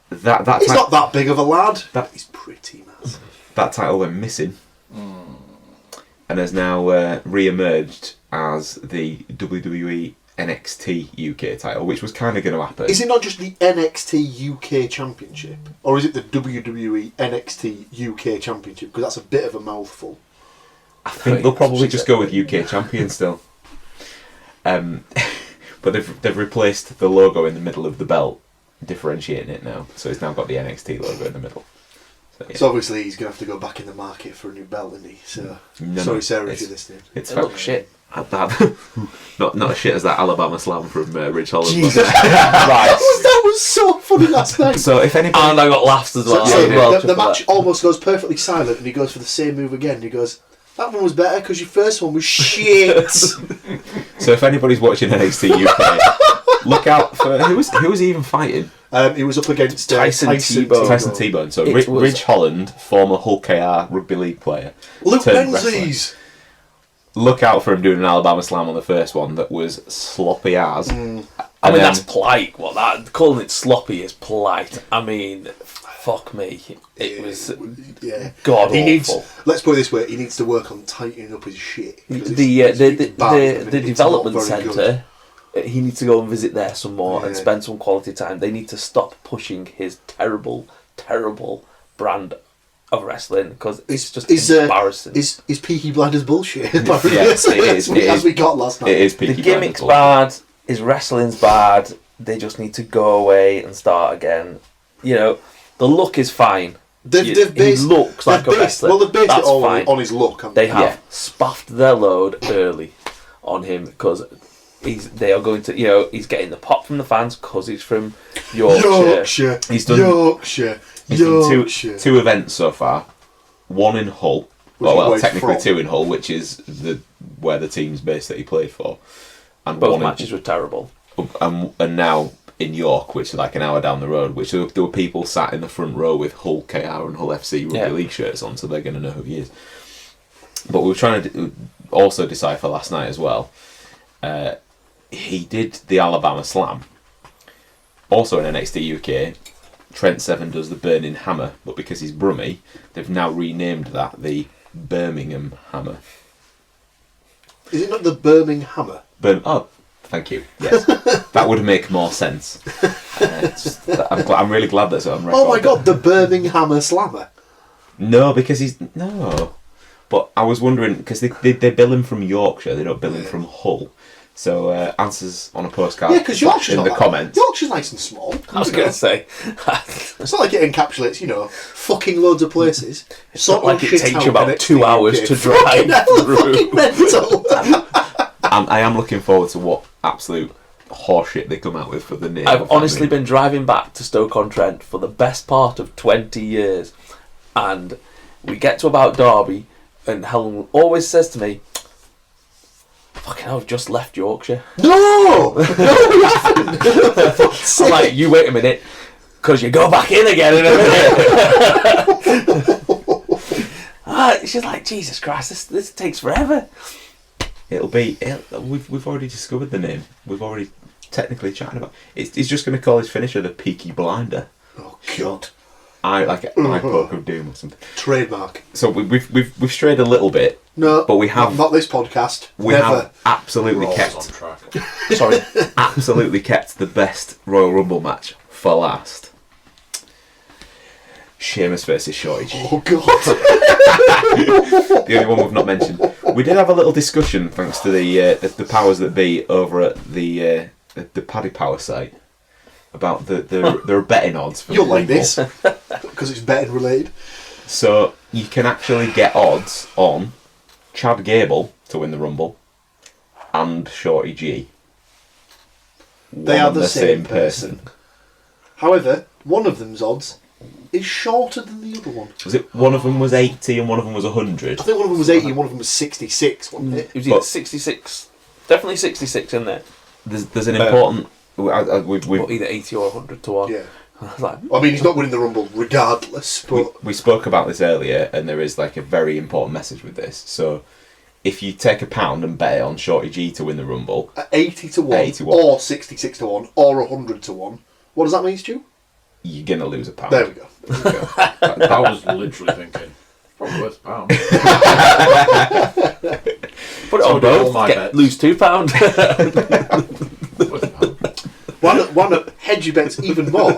He's not that big of a lad. He's pretty massive. That title went missing, and has now re-emerged as the WWE NXT UK title, which was kind of going to happen. Is it not just the NXT UK Championship, or is it the WWE NXT UK Championship? Because that's a bit of a mouthful. I think they'll probably just go with UK champion still. But they've replaced the logo in the middle of the belt, differentiating it now. So it's now got the NXT logo in the middle. So obviously he's going to have to go back in the market for a new belt, isn't he? So sorry, Sarah, if you're listening. It looks shit. Not as shit as that Alabama Slam from Ridge Holland. Jesus Christ. That was so funny last night. So if anybody... And I got laughs as well. The match almost goes perfectly silent and he goes for the same move again and he goes, that one was better because your first one was shit. So if anybody's watching NXT UK, look out for... Who was he even fighting? He was up against Tyson T-Bone. Tyson T-Bone. So Ridge Holland, former Hull KR rugby league player. Luke turned Menzies. Look out for him doing an Alabama Slam on the first one that was sloppy as. I mean, that's polite. Calling it sloppy is polite. I mean, fuck me. It was god awful. Let's put it this way: he needs to work on tightening up his shit. The development centre. He needs to go and visit there some more and spend some quality time. They need to stop pushing his terrible, terrible brand of wrestling because it's just embarrassing. Is Peaky Blinders bullshit? Yes, it is. As we got last night. It is Peaky The gimmick's bad. His wrestling's bad. They just need to go away and start again. You know, the look is fine. He looks like a wrestler. Well, they've based That's it all fine. on his look. They have spaffed their load early on him because they are going to, he's getting the pop from the fans because he's from Yorkshire. He's done two events so far. One in Hull. Well, technically two in Hull, which is where the team's based that he played for. And both matches were terrible. And now in York, which is like an hour down the road, which there were people sat in the front row with Hull KR and Hull FC rugby league shirts on, so they're going to know who he is. But we were trying to also decipher last night as well. He did the Alabama Slam. Also in NXT UK, Trent Seven does the Burning Hammer, but because he's Brummy, they've now renamed that the Birmingham Hammer. Is it not the Birmingham Hammer? Oh, thank you. Yes, that would make more sense. I'm really glad that's on record. Oh my god, the Birmingham Slammer. No, because he's no. But I was wondering because they bill him from Yorkshire, they don't bill him from Hull. So answers on a postcard. Yeah, because Yorkshire's in the comments. Yorkshire's nice and small. I was going to say, it's not like it encapsulates, fucking loads of places. It's not like it takes you about 2 hours to drive through. Fucking mental. I am looking forward to what absolute horseshit they come out with for the name. I've honestly been driving back to Stoke-on-Trent for the best part of 20 years, and we get to about Derby, and Helen always says to me, fucking hell, I've just left Yorkshire. No, we haven't. I'm like, you wait a minute, because you go back in again in a minute. She's like, Jesus Christ, this takes forever. We've already discovered the name. We've already technically chatted about it. He's just going to call his finisher the Peaky Blinder. Oh God. Eye poke of doom or something. Trademark. So we've strayed a little bit. No, but we have not this podcast. We have absolutely kept. Sorry, absolutely kept the best Royal Rumble match for last. Sheamus versus Shorty G. Oh God! The only one we've not mentioned. We did have a little discussion thanks to the powers that be over at the Paddy Power site about their betting odds. For You'll like this because it's betting related. So you can actually get odds on Chad Gable to win the Rumble and Shorty G. They are the same person. However, one of them's odds is shorter than the other one. Was it one of them was 80 and one of them was 100? I think one of them was 80 and one of them was 66, wasn't it? It was either 66. Definitely 66 in there. There's an important... either 80 or 100 to 1. Yeah. I mean, he's not winning the Rumble regardless, but... We spoke about this earlier, and there is like a very important message with this. So, if you take £1 and bet it on Shorty G to win the Rumble... At 80 to 1, or 66 to 1, or 100 to 1, what does that mean, Stu? You're going to lose £1. There we go. I was literally thinking, probably worth £1. Put it on both, lose £2. Why not hedge your bets even more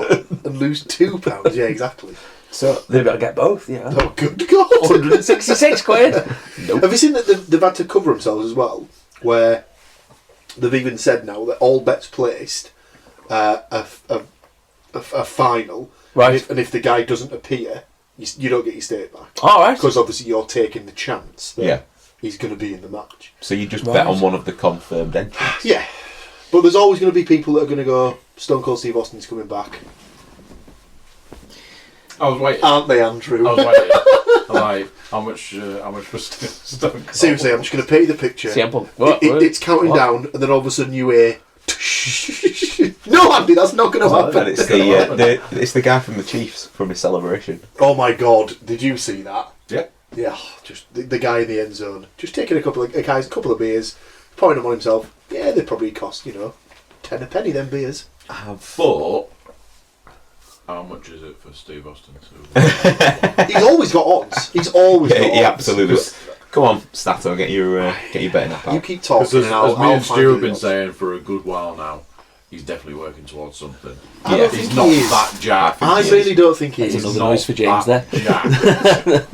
and lose £2? Yeah, exactly. So Maybe I'll get both, yeah. Oh, good God. 166 quid. Nope. Have you seen that they've had to cover themselves as well? Where they've even said now that all bets placed a final. Right. And if the guy doesn't appear, you don't get your stake back. All right. Because obviously you're taking the chance that he's going to be in the match. So you just bet on one of the confirmed entries. Yeah. But there's always going to be people that are going to go, Stone Cold Steve Austin's coming back. I was waiting. Aren't they, Andrew? I was waiting. I'm like, how much was Stone Cold? Seriously, I'm just going to paint you the picture. Simple. It's counting down, and then all of a sudden you hear... No, Andy, that's not going to happen. And it's the guy from the Chiefs from his celebration. Oh my God, did you see that? Yeah. Yeah, just the guy in the end zone, just taking a couple of beers, pouring them on himself. Yeah, they probably cost, 10 a penny, them beers. But how much is it for Steve Austin to... He's always got odds. He's always got odds. He absolutely. Come on, Stato, get your betting app out. You keep talking, Because and as me and Stuart have been odds. saying for a good while now, he's definitely working towards something. I don't He's think not he is. that jacked. I really don't think he There's is. another noise for James that there. jacked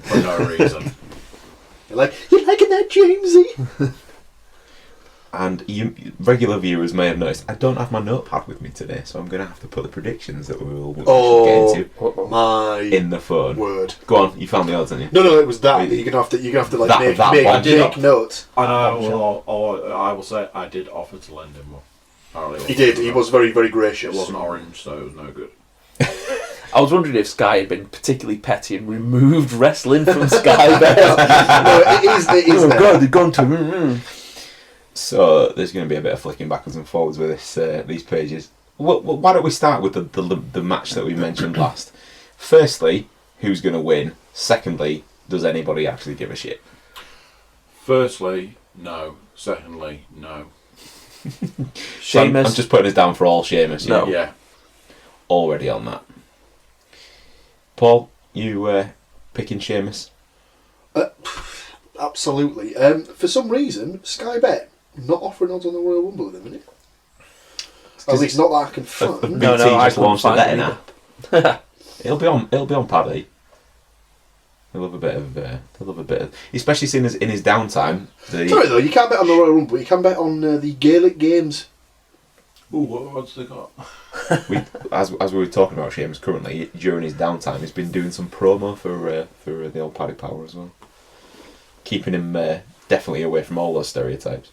for no reason. You're liking that, Jamesy? And you regular viewers may have noticed I don't have my notepad with me today, so I'm going to have to put the predictions that we'll get into My in the phone. word. Go on, you found the odds, haven't you? No, it was that. You're gonna have to make notes. I will say I did offer to lend him one. Apparently He did. He was very, very gracious. It wasn't orange, so it was no good. I was wondering if Sky had been particularly petty and removed wrestling from Sky Bet. No, it is. Oh there. God, they've gone to... So there's going to be a bit of flicking backwards and forwards with these pages. Well, why don't we start with the match that we mentioned last? Firstly, who's going to win? Secondly, does anybody actually give a shit? Firstly, no. Secondly, no. So I'm Sheamus. just putting us down for all Sheamus. No. Yeah. Already on that. Paul, you picking Sheamus? Absolutely. For some reason, Sky Bet not offering odds on the Royal Rumble at the minute. At least not that I can find. BT I just couldn't launched a find betting it app. It'll be on Paddy. He'll have a bit of, especially seeing as in his downtime. Sorry though, you can't bet on the Royal Rumble. You can bet on the Gaelic Games. Ooh, what odds they got? As we were talking about Sheamus currently, during his downtime, he's been doing some promo for the old Paddy Power as well, keeping him definitely away from all those stereotypes.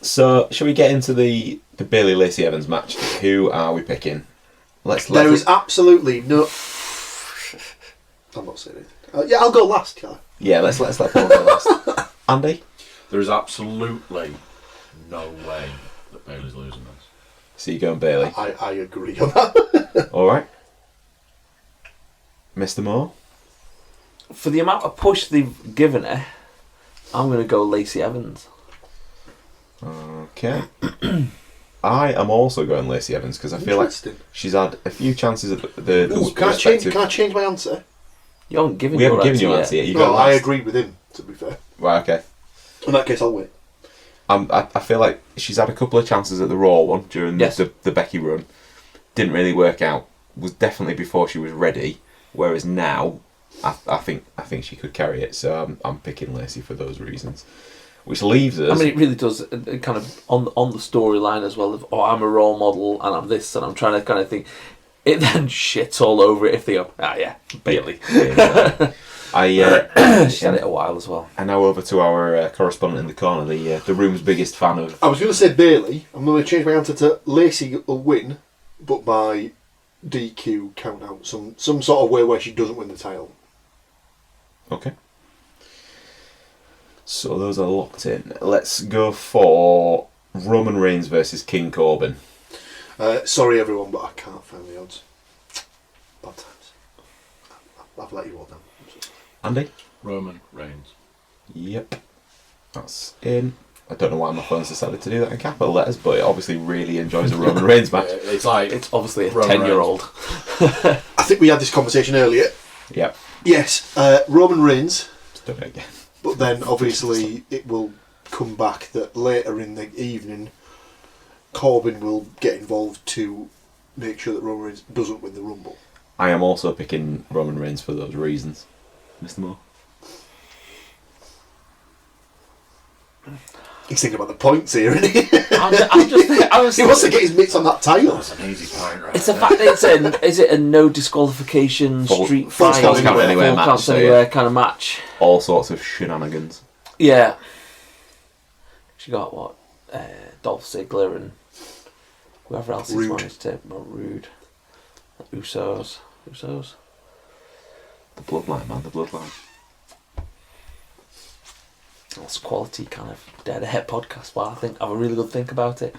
So, shall we get into the Bayley Lacey Evans match? Who are we picking? There is absolutely no. I'm not saying anything. Yeah, I'll go last, can I? Yeah, let's let Paul go last. Andy? There is absolutely no way that Bayley's losing this. So you going Bayley? I agree on that. All right. Mr. Moore? For the amount of push they've given her, I'm going to go Lacey Evans. Okay. I am also going Lacey Evans because I feel like she's had a few chances at the Ooh, can I change my answer? You haven't given We haven't your given you an answer answer yet. You No, go I last. agree with him, to be fair. Right, okay. In that case, I'll wait. I feel like she's had a couple of chances at the Raw one during the Becky run. Didn't really work out. Was definitely before she was ready. Whereas now, I think she could carry it. So I'm picking Lacey for those reasons. Which leaves us. I mean, it really does kind of on the storyline as well. Of I'm a role model and I'm this and I'm trying to kind of think. It then shits all over it if they go, Bayley. She's had it a while as well. And now over to our correspondent in the corner, the room's biggest fan of. I was going to say Bayley. I'm going to change my answer to Lacey will win, but by DQ count out. Some sort of way where she doesn't win the title. Okay. So those are locked in. Let's go for Roman Reigns versus King Corbin. Sorry everyone, but I can't find the odds. Bad times. I've let you all down. Andy? Roman Reigns. Yep. That's in. I don't know why my phone's decided to do that in capital letters, but it obviously really enjoys a Roman Reigns match. It's obviously a Roman 10-year-old. I think we had this conversation earlier. Yep. Yes, Roman Reigns. Let's do it again. But then obviously it will come back that later in the evening Corbin will get involved to make sure that Roman Reigns doesn't win the Rumble. I am also picking Roman Reigns for those reasons. Mr. Moore? He's thinking about the points here, isn't he? He wants to get his mitts on that title. That's an easy point, right? It's the fact that is it a no disqualification street fight, full count anywhere match, so yeah. kind of match. All sorts of shenanigans. Yeah. She got what? Dolph Ziggler and whoever else he's managed to. Rude. Usos. The bloodline, man, the bloodline. That's quality kind of dead ahead podcast, but I think I have a really good think about it.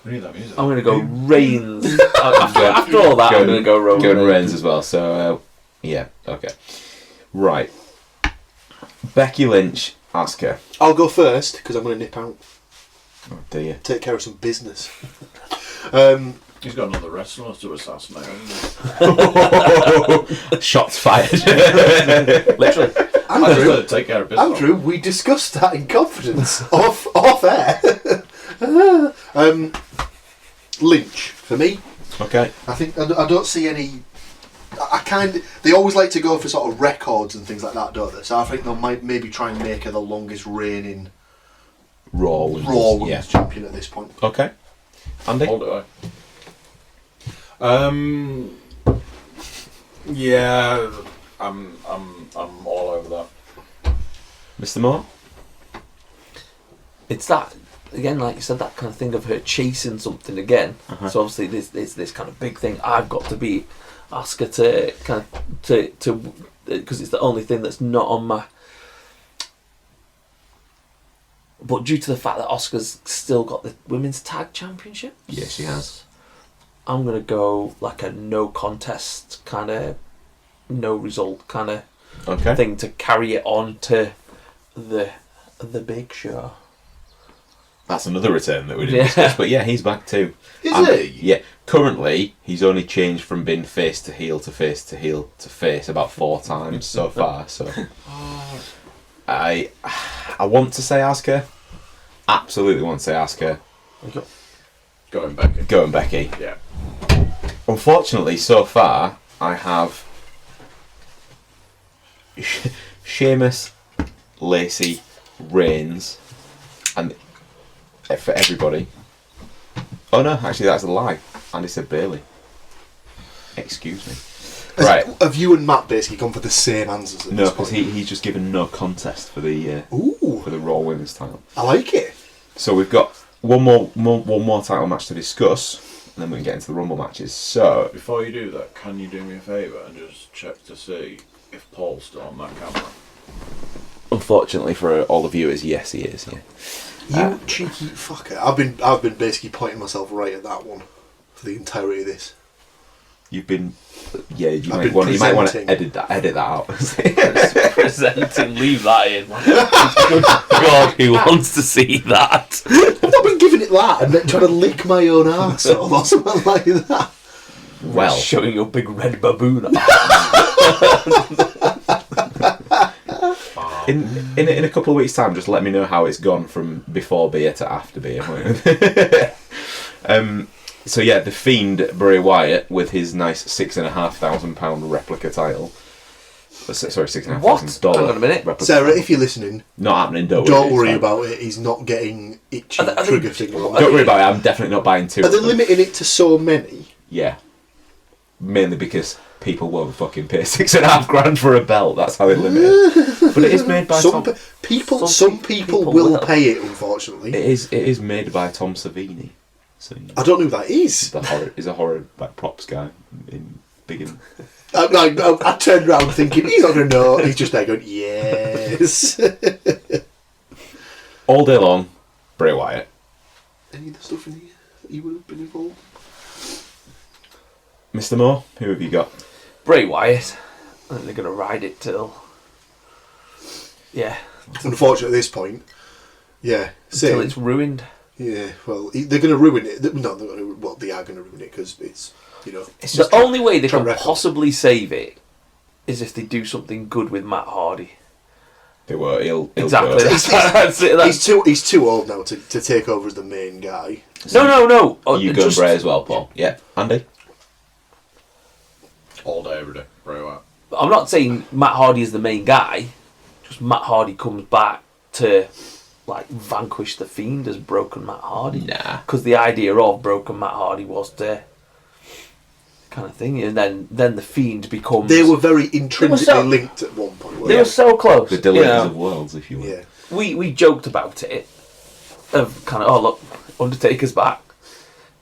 We need that music. I'm going to go Reigns. after all that, I'm going to go Roman Reigns as well. So yeah, okay, right. Becky Lynch, Asuka. I'll go first because I'm going to nip out. Oh dear. Take care of some business. He's got another wrestler to assassinate, hasn't he? Shots fired. Literally. Andrew, take care of business. Andrew, we discussed that in confidence off air. Lynch for me. Okay. I think I don't see any. They always like to go for sort of records and things like that, don't they? So I think they'll maybe try and make her the longest reigning Raw Women's champion at this point. Okay. Andy. Hold it. Yeah, I'm all over that. Mr. Moore? It's that, again, like you said, that kind of thing of her chasing something again. Uh-huh. So obviously there's this kind of big thing. I've got to beat Asuka to kind of to because it's the only thing that's not on my. But due to the fact that Asuka's still got the women's tag championship, Yeah, she has. I'm gonna go like a no contest kind of, no result kind of thing to carry it on to the big show. That's another return that we didn't discuss, but yeah, he's back too. Is he? Yeah. Currently, he's only changed from being face to heel to face to heel to face about 4 times so far. So, I want to say Asuka. Absolutely want to say Asuka. Okay. Going Becky. Becky. Yeah. Unfortunately, so far, I have Sheamus, Lacey, Reigns, and for everybody. Oh no, actually that's a lie. Andy said Bailey. Excuse me. Right. Have you and Matt basically gone for the same answers at No, this because point? he's just given no contest for the Ooh, for the Raw Women's title. I like it. So we've got one more title match to discuss, and then we can get into the Rumble matches. So Before you do that, can you do me a favour and just check to see if Paul's still on that camera? unfortunately for all the viewers, yes, he is. Yeah. You cheeky fucker. I've been basically pointing myself right at that one for the entirety of this. You've been. Yeah, you I've might want to presenting. edit that out. Presenting, leave that in. Good God, who wants to see that? I've not been giving it that and then trying to lick my own arsehole or something like that. Well, Showing your big red baboon. in a couple of weeks' time, just let me know how it's gone from before beer to after beer. So yeah, the Fiend Bray Wyatt with his nice £6,500 replica title. Sorry, $6,500. What? Hang on a minute. replica Sarah, title. if you're listening, Not happening. Don't worry it's fine. about it. He's not getting itchy Are they- trigger finger. Don't worry about it. I'm definitely not buying 2. Are they of them. limiting it to so many? Yeah. Mainly because people won't fucking pay $6,500 for a belt. That's how they limit it. But it is made by Some Tom. Some people will pay it. Unfortunately, It is made by Tom Savini. So I don't know who that is. he's a horror like props guy in big. I turned around thinking he's not going to know. He's just there going, yes. All day long, Bray Wyatt. Any of the stuff in here that you would have been involved? Mr. Moore, who have you got? Bray Wyatt. I think they're going to ride it till. Yeah. Unfortunately, at this point, yeah, Till same. it's ruined. Yeah, well, they're going to ruin it. No, they are going to ruin it because it's, It's The only way they track can record. possibly save it is if they do something good with Matt Hardy. They were. He'll Exactly. go. That's it. he's too old now to take over as the main guy. No. You go Bray as well, Paul. Yeah, Andy. All day, every day. Bray Wyatt. I'm not saying Matt Hardy is the main guy. Just Matt Hardy comes back to like vanquish the Fiend as broken Matt Hardy. Nah. Because the idea of broken Matt Hardy was to kind of thing, and then the Fiend becomes. They were very intrinsically linked at one point. They were so close. The delators of worlds, if you will. Yeah. We joked about it. Of kind of, oh look, Undertaker's back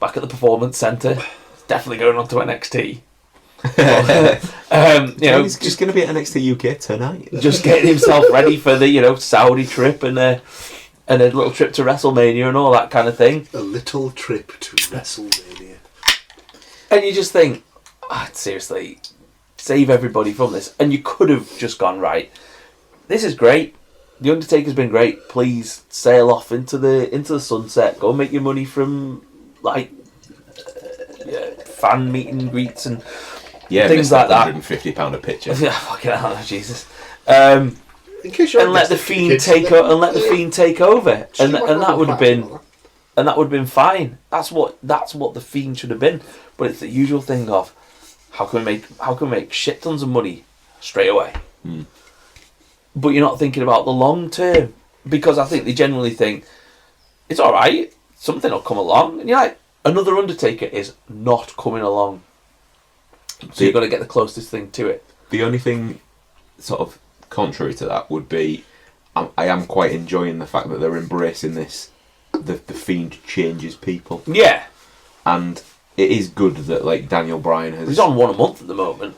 at the Performance Centre. He's definitely going on to NXT. He's just going to be at NXT UK tonight. Just getting himself ready for the Saudi trip and a little trip to WrestleMania and all that kind of thing. A little trip to WrestleMania. And you just think, seriously, save everybody from this. And you could have just gone, right, this is great. The Undertaker's been great. Please sail off into the sunset. Go make your money from like fan meet and greets and things like that. £150 a picture. Yeah, fucking hell, Jesus. In case you're And let the Fiend take over, and that would have been fine. That's what the Fiend should have been. But it's the usual thing of how can we make shit tons of money straight away. But you're not thinking about the long term, because I think they genuinely think it's all right. Something will come along, and you're like, another Undertaker is not coming along. So you've got to get the closest thing to it. The only thing, sort of contrary to that, would be I am quite enjoying the fact that they're embracing this. The Fiend changes people. Yeah, and it is good that like Daniel Bryan has. He's on one a month at the moment.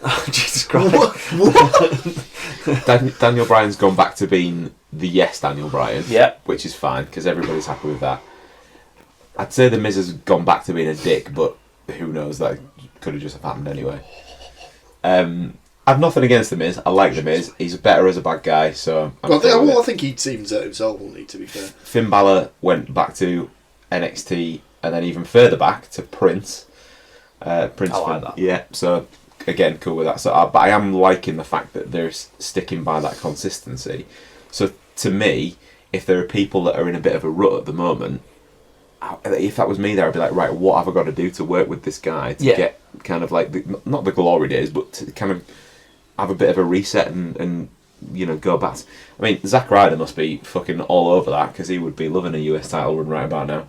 Oh, Jesus Christ! What? Daniel Bryan's gone back to being the yes Daniel Bryan. Yeah, which is fine because everybody's happy with that. I'd say the Miz has gone back to being a dick, but who knows? That could have just happened anyway. I've nothing against the Miz. I like the Miz. He's better as a bad guy, so. I think he seems it himself, wouldn't he? To be fair, Finn Balor went back to NXT and then even further back to Prince. Prince. I like that. Yeah. So again, cool with that. So, but I am liking the fact that they're sticking by that consistency. So to me, if there are people that are in a bit of a rut at the moment, if that was me there, I'd be like, right, what have I got to do to work with this guy to get kind of like not the glory days, but to kind of have a bit of a reset and go back. I mean, Zack Ryder must be fucking all over that because he would be loving a US title run right about now.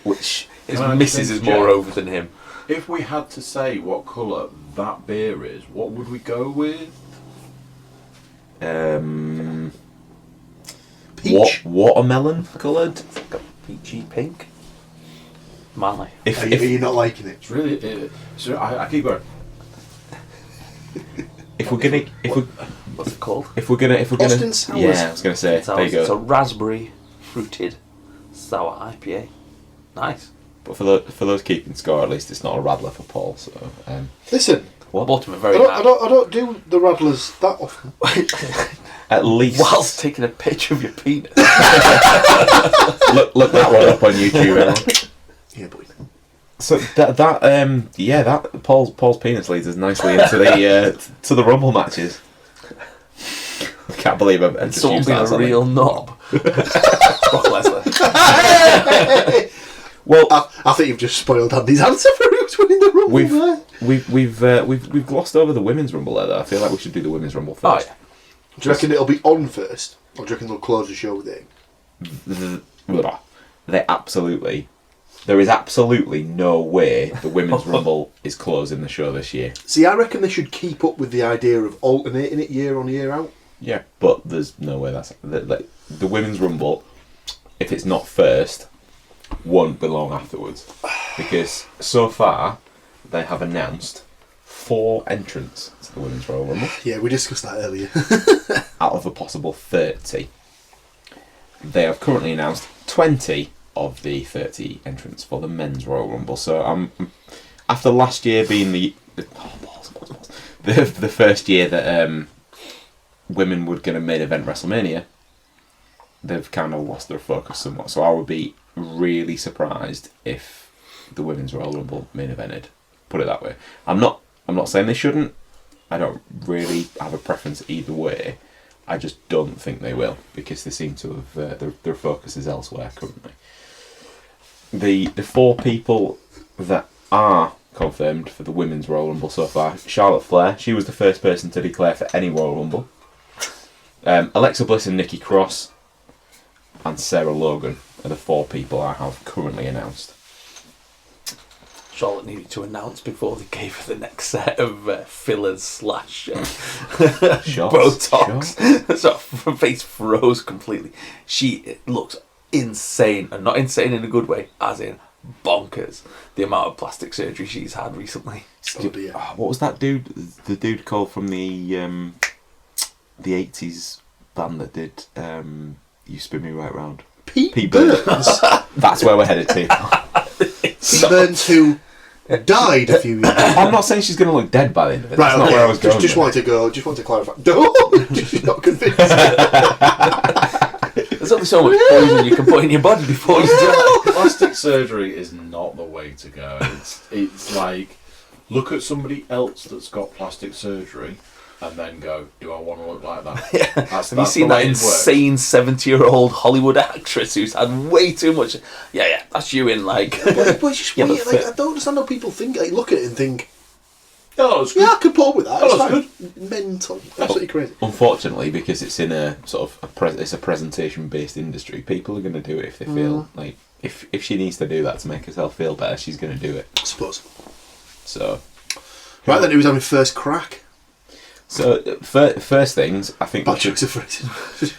Which his missus is more over than him. If we had to say what colour that beer is, what would we go with? peach. Watermelon coloured. It's like a peachy pink. Manly. Are you not liking it? It's really. I keep going. What's it called? If we're gonna, Austin Sours. yeah, I was gonna say. There you go. It's a raspberry fruited sour IPA. Nice. But for those keeping score, at least it's not a rattler for Paul. So Listen, I bought him a very I don't do the rattlers that often. at least whilst taking a picture of your penis. look that one up on YouTube. Yeah, boy. So that Paul's penis leads us nicely into the to the Rumble matches. I can't believe I've just Someone used being that as a real knob. Brock Lesnar. Well, I think you've just spoiled Andy's answer for who's winning the Rumble. We've glossed over the women's Rumble there. Though. I feel like we should do the women's Rumble first. Oh, yeah. Do you reckon it'll be on first, or do you reckon they'll close the show with it? There is absolutely no way the women's Rumble is closing the show this year. See, I reckon they should keep up with the idea of alternating it year on year out. Yeah, but there's no way the women's Rumble, if it's not first, won't be long afterwards, because so far they have announced 4 entrants to the women's Royal Rumble. Yeah, we discussed that earlier. Out of a possible 30, they have currently announced 20 of the 30 entrants for the men's Royal Rumble. So after last year being the first year that women would get a main event WrestleMania, they've kind of lost their focus somewhat. So I would be really surprised if the women's Royal Rumble main evented. Put it that way. I'm not saying they shouldn't. I don't really have a preference either way, I just don't think they will, because they seem to have their focus is elsewhere currently. The 4 people that are confirmed for the Women's Royal Rumble so far: Charlotte Flair, she was the first person to declare for any Royal Rumble. Alexa Bliss and Nikki Cross and Sarah Logan are the 4 people I have currently announced. Charlotte needed to announce before they gave her the next set of fillers / Botox. So her face froze completely. She looks insane, and not insane in a good way, as in bonkers. The amount of plastic surgery she's had recently. Oh dear. What was that dude? The dude called from the 80s band that did You Spin Me Right Round. Pete Burns. That's where we're headed to. Pete Burns, who died a few years ago. I'm not saying she's going to look dead by the end of it. Right, That's not where I was going. Just wanted to clarify. No, she's not convinced. There's only so much poison you can put in your body before you die. Plastic surgery is not the way to go. It's like, look at somebody else that's got plastic surgery and then go, do I want to look like that? Yeah. Have you seen that insane 70-year-old Hollywood actress who's had way too much? Yeah, that's you in like. But it's just weird. Like, I don't understand how people think. Like, look at it and think, oh, that's good. yeah, I could pull up with that. Oh, It's that's fine. Mental, absolutely crazy. Unfortunately, because it's in a sort of it's a presentation-based industry, people are going to do it if they feel like if she needs to do that to make herself feel better, she's going to do it. I suppose. So, Right then, he was having first crack. So first things, I think Bad choice of phrases.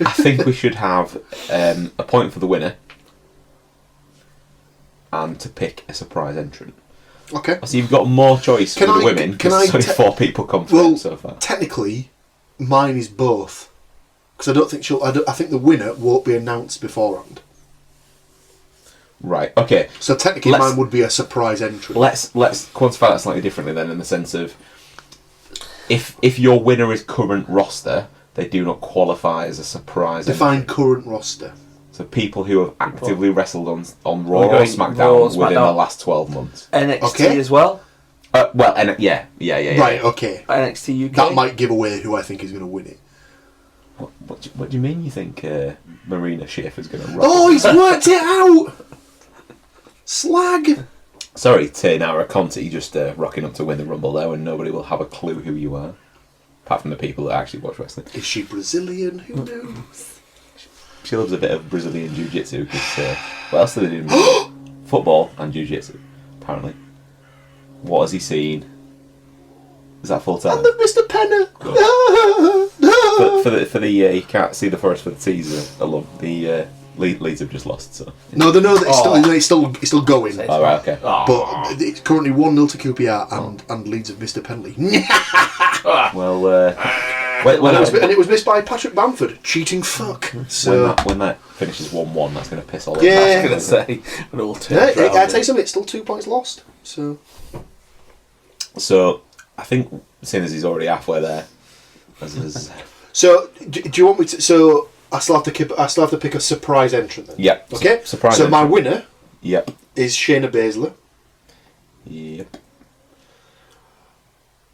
I think we should have a point for the winner and to pick a surprise entrant. Okay. So you've got more choice for the women because there's only 4 people confirmed so far. Technically, mine is both, because I don't think I think the winner won't be announced beforehand. Right. Okay. So technically, mine would be a surprise entrant. Let's quantify that slightly differently then, in the sense of if your winner is current roster, they do not qualify as a surprise. Define current roster. So people who have actively wrestled on Raw or SmackDown within the last 12 months. NXT as well? Yeah. Right, okay. NXT UK? That might give away who I think is going to win it. What do you mean you think Marina Schaefer's going to rock? Oh, he's worked it out! Slag! Sorry, Taynara Conti just rocking up to win the Rumble there, and nobody will have a clue who you are. Apart from the people that actually watch wrestling. Is she Brazilian? Who knows? She loves a bit of Brazilian Jiu-Jitsu, because what else do they do in football and Jiu-Jitsu, apparently. What has he seen? Is that full time? And the Mr. Penner! For the you can't see the forest for the teaser alone. The Leeds have just lost, so. No, they know that it's still going. Oh, right, okay. But it's currently 1-0 to QPR and Leeds of Mr. Penley. Well, and it was missed by Patrick Bamford. Cheating fuck. So when that finishes 1-1, that's going to piss all over. Yeah. I was going to say, an all I tell you something, it's still 2 points lost. So I think, seeing as he's already halfway there, So do you want me to? So I still have to pick a surprise entrant then. Yep. Okay. Surprise. So my winner. Yep. Is Shayna Baszler. Yep.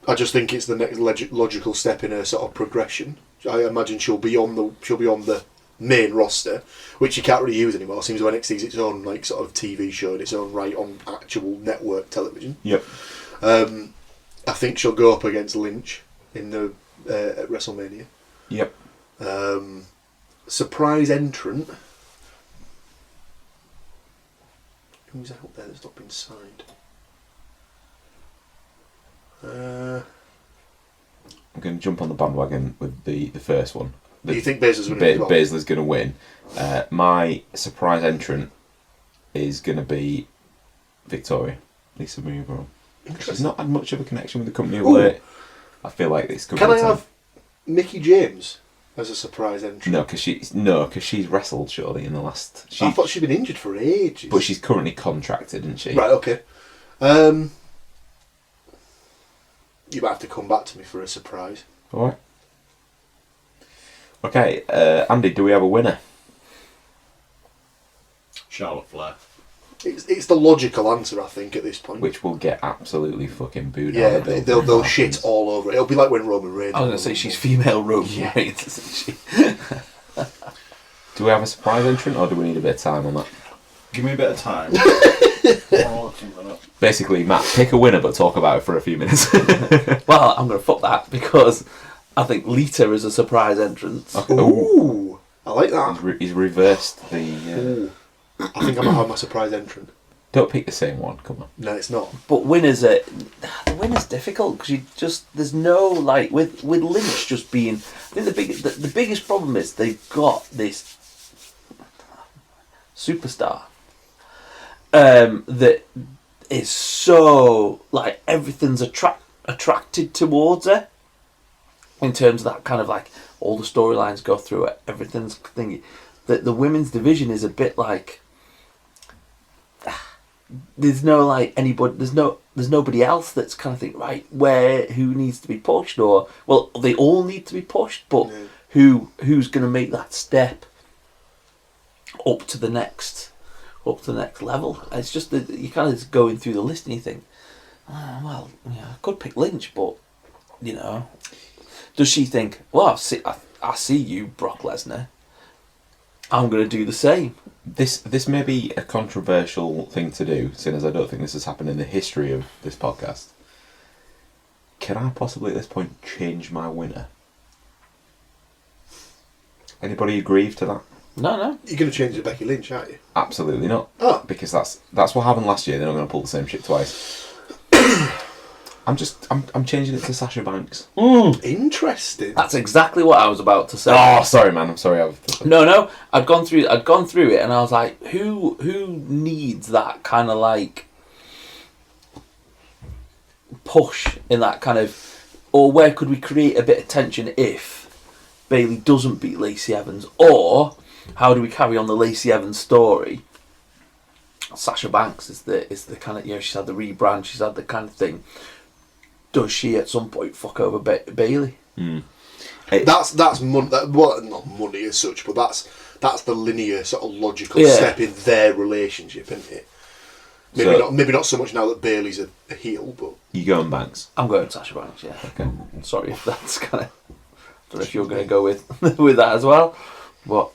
I just think it's the next logical step in her sort of progression. I imagine she'll be on the main roster, which you can't really use anymore. It seems like NXT's its own like sort of TV show in its own right on actual network television. Yep. I think she'll go up against Lynch in the at WrestleMania. Yep. Surprise entrant. Who's out there that's not been signed? I'm going to jump on the bandwagon with the first one. Do you think Baszler's going to win? Baszler's going to win. My surprise entrant is going to be Victoria, Lisa Marie Vaughan. She's not had much of a connection with the company of late. I feel like this could be. Can I have Mickie James as a surprise entrant? No, because she's wrestled surely in the last. I thought she'd been injured for ages. But she's currently contracted, isn't she? Right. Okay. You might have to come back to me for a surprise. All right. Okay, Andy, do we have a winner? Charlotte Flair. It's the logical answer, I think, at this point. Which will get absolutely fucking booed out. Yeah, of the they'll building. shit all over it. It'll be like when Roman Reigns. I was going to say she's female Roman Reigns, isn't she? Do we have a surprise entrant, or do we need a bit of time on that? Give me a bit of time. Basically, Matt, pick a winner, but talk about it for a few minutes. Well, I'm going to fuck that because I think Lita is a surprise entrance. Okay. Ooh, I like that. He's reversed the... Ooh. I think I might have my surprise entrant. Don't pick the same one, come on. No, it's not. But the winner's difficult because you just there's no like with Lynch just being. I think the biggest problem is they've got this superstar that is so like everything's attracted towards her in terms of that kind of like all the storylines go through it, everything's thingy. The women's division is a bit like. There's no like anybody. There's nobody else that's kind of think right who needs to be pushed or well they all need to be pushed, but who's going to make that step up to the next level? It's just that you kind of going through the list and you think, I could pick Lynch, but does she think? Well, I see you, Brock Lesnar. I'm going to do the same. This may be a controversial thing to do, seeing as I don't think this has happened in the history of this podcast. Can I possibly at this point change my winner? Anybody aggrieve to that? No. You're going to change to Becky Lynch, aren't you? Absolutely not. Oh. Because that's what happened last year. They're not going to pull the same shit twice. I'm changing it to Sasha Banks. Interesting. That's exactly what I was about to say. Oh, sorry, man. I'm sorry. No. I'd gone through it, and I was like, who needs that kind of like push in that kind of, or where could we create a bit of tension if Bayley doesn't beat Lacey Evans, or how do we carry on the Lacey Evans story? Sasha Banks is the kind of she's had the rebrand, she's had the kind of thing. Does she at some point fuck over Bayley? That's not money as such, but that's the linear sort of logical step in their relationship, isn't it? Maybe not so much now that Bayley's a heel, but You going Banks? I'm going Sasha Banks. Yeah. Okay. Sorry if that's kind of. I don't know if you're going to go with that as well, but.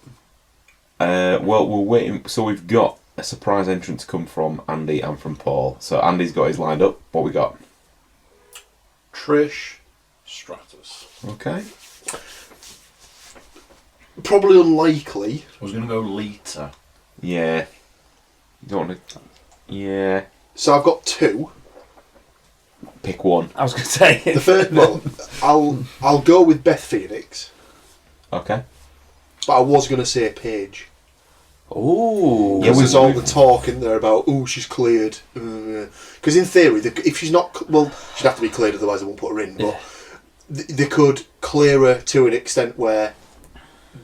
Well, we're waiting. So we've got a surprise entrant to come from Andy and from Paul. So Andy's got his lined up. What we got? Trish Stratus. Okay. probably unlikely. I was going to go Lita. Yeah. You don't want to... Yeah. So I've got two. Pick one. I was going to say The first, well, I'll go with Beth Phoenix, Okay. but I was going to say Paige. Ooh. Yeah, There's all the talk in there about, she's cleared. Because in theory, if she's not, well, she'd have to be cleared, otherwise they won't put her in. But they could clear her to an extent where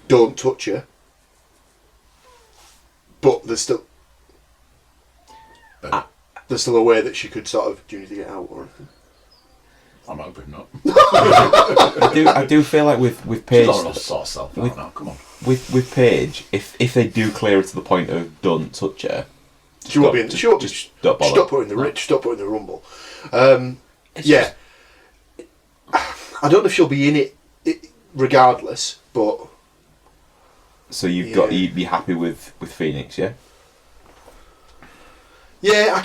don't touch her, but there's still a way that she could sort of, do you need to get out or anything? I'm hoping not. I do feel like with Paige, She's not enough to sort herself out now, come on. with Paige, if they do clear her to the point of don't touch her, She won't be in. She won't be. don't bother. Stop putting the rich. Stop putting the rumble. Yeah. I don't know if she'll be in it regardless, but So you'd be happy with Phoenix, yeah? yeah, I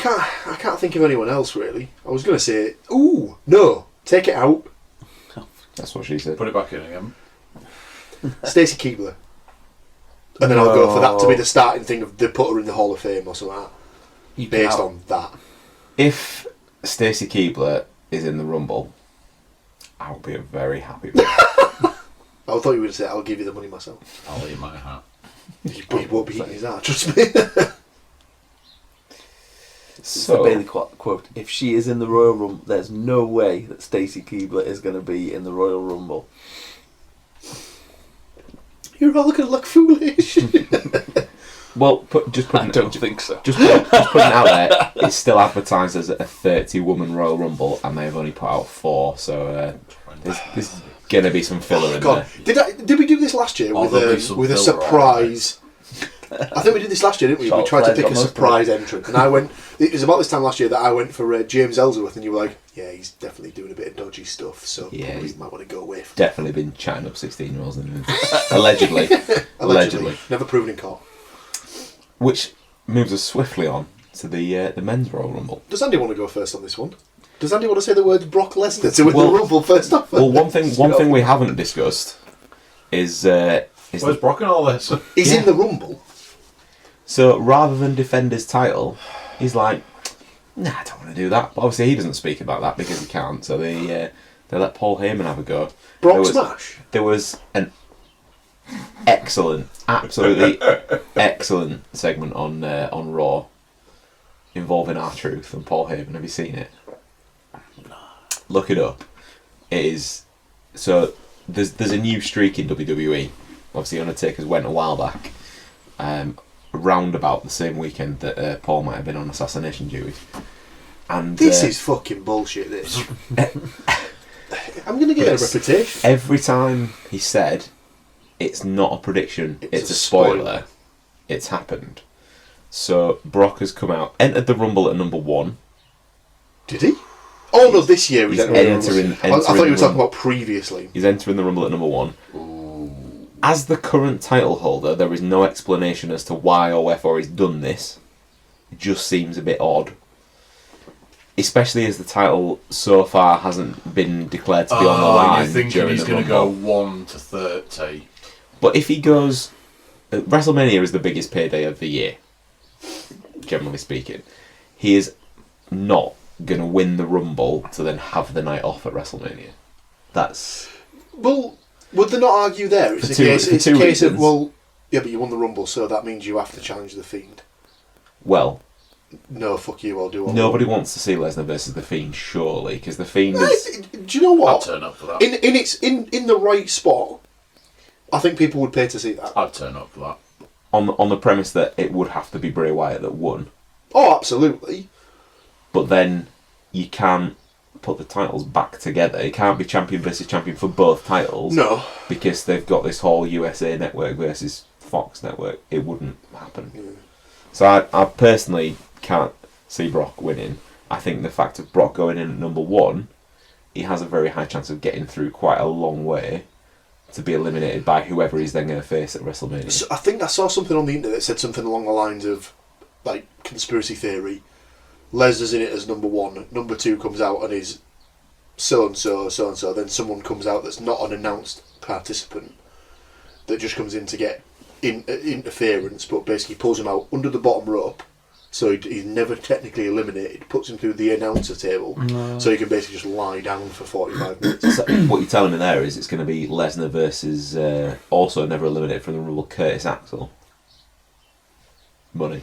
can't think of anyone else really. I was going to say, no, take it out. That's what she said. Put it back in again. Stacey Keebler, and then I'll go for that to be the starting thing of they put her in the Hall of Fame or something like that, based on that. If Stacey Keebler is in the Rumble, I'll be very happy with it. I thought you were going to say, I'll give you the money myself. I'll eat my hat. But he won't be eating his heart, trust me. It's the Bailey quote. If she is in the Royal Rumble, there's no way that Stacey Keebler is going to be in the Royal Rumble. You're all going to look foolish. Well, I don't think so. Just putting it out there, it's still advertised as a 30-woman Royal Rumble, and they've only put out 4, so there's going to be some filler in God, there. did we do this last year with there'll be some a filler, surprise I think we did this last year, didn't we? We tried to pick a surprise entrant, and I went. It was about this time last year that I went for James Ellsworth, and you were like, "Yeah, he's definitely doing a bit of dodgy stuff, so probably might want to go away." Definitely been chatting up 16-year-olds, allegedly. Allegedly, never proven in court. Which moves us swiftly on to the men's Royal Rumble. Does Andy want to go first on this one? Does Andy want to say the word Brock Lesnar to win the Rumble first off? Well, one thing we haven't discussed is where's Brock in all this? He's in the Rumble. So rather than defend his title, he's like, "Nah, I don't want to do that." But obviously, he doesn't speak about that because he can't. So they let Paul Heyman have a go. Brock Smash. There was an absolutely excellent segment on Raw involving R-Truth and Paul Heyman. Have you seen it? Look it up. It is so. There's a new streak in WWE. Obviously, Undertaker's went a while back, around about the same weekend that Paul might have been on assassination duty. And this is fucking bullshit. This. I'm going to get a reputation. Every time he said, "It's not a prediction. It's a spoiler." It's happened. So Brock has come out, entered the Rumble at number 1. Did he? Oh no, this year he's entering. I thought you were talking about previously. He's entering the Rumble at number 1. Ooh. As the current title holder, there is no explanation as to why or wherefore he's done this. It just seems a bit odd. Especially as the title so far hasn't been declared to be on the line. You're thinking he's going to go 1 to 30. But if he goes... WrestleMania is the biggest payday of the year, generally speaking. He is not going to win the Rumble to then have the night off at WrestleMania. That's... Well, would they not argue there? It's a case of, well, yeah, but you won the Rumble, so that means you have to challenge The Fiend. Well... No, fuck you, I'll do what Nobody wants to see Lesnar versus The Fiend, surely, because The Fiend is... Do you know what? I'd turn up for that. In the right spot, I think people would pay to see that. I'd turn up for that. On the premise that it would have to be Bray Wyatt that won. Oh, absolutely. But then you can't put the titles back together. It can't be champion versus champion for both titles. No. Because they've got this whole USA Network versus Fox Network. It wouldn't happen. Mm. So I personally can't see Brock winning. I think the fact of Brock going in at number 1, he has a very high chance of getting through quite a long way to be eliminated by whoever he's then going to face at WrestleMania. So I think I saw something on the internet that said something along the lines of, like, conspiracy theory. Lesnar's in it as number 1. Number 2 comes out and is so-and-so, so-and-so. Then someone comes out that's not an announced participant that just comes in to get interference, but basically pulls him out under the bottom rope. So he's never technically eliminated, puts him through the announcer table, so he can basically just lie down for 45 minutes. So what you're telling me there is it's going to be Lesnar versus also never eliminated from the Rumble, Curtis Axel. Money.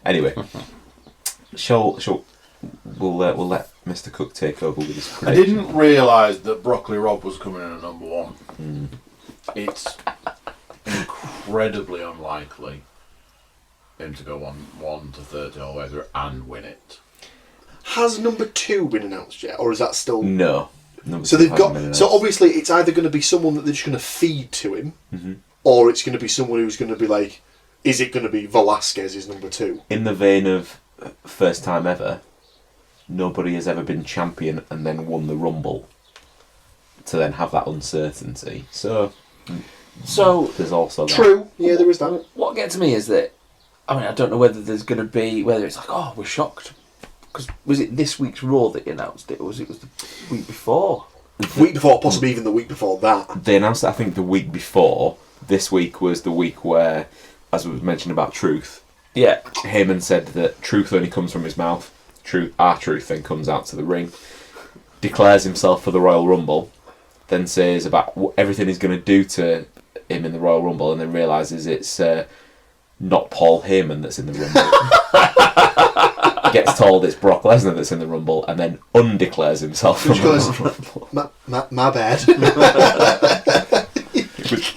Anyway, we'll let Mr. Cook take over with his prediction. I didn't realise that Broccoli Rob was coming in at number 1. Mm. It's incredibly unlikely him to go 1 to 30 all the way through and win it. Has number 2 been announced yet, or is that still... No. So they've got... So obviously it's either going to be someone that they're just going to feed to him, or it's going to be someone who's going to be like... Is it going to be Velasquez is number 2? In the vein of first time ever, nobody has ever been champion and then won the Rumble to then have that uncertainty. So there's also that. True, yeah, there is that. What gets me is that, I mean, I don't know whether there's going to be, whether it's like, oh, we're shocked. Because was it this week's Raw that he announced it, or was it the week before? Week before, possibly even the week before that. They announced it, I think, the week before. This week was the week where, as was mentioned about Truth, yeah, Heyman said that Truth only comes from his mouth. R-Truth then comes out to the ring, declares himself for the Royal Rumble, then says about everything he's going to do to him in the Royal Rumble, and then realises it's not Paul Heyman that's in the Rumble. Gets told it's Brock Lesnar that's in the Rumble, and then undeclares himself from the Rumble. My bad.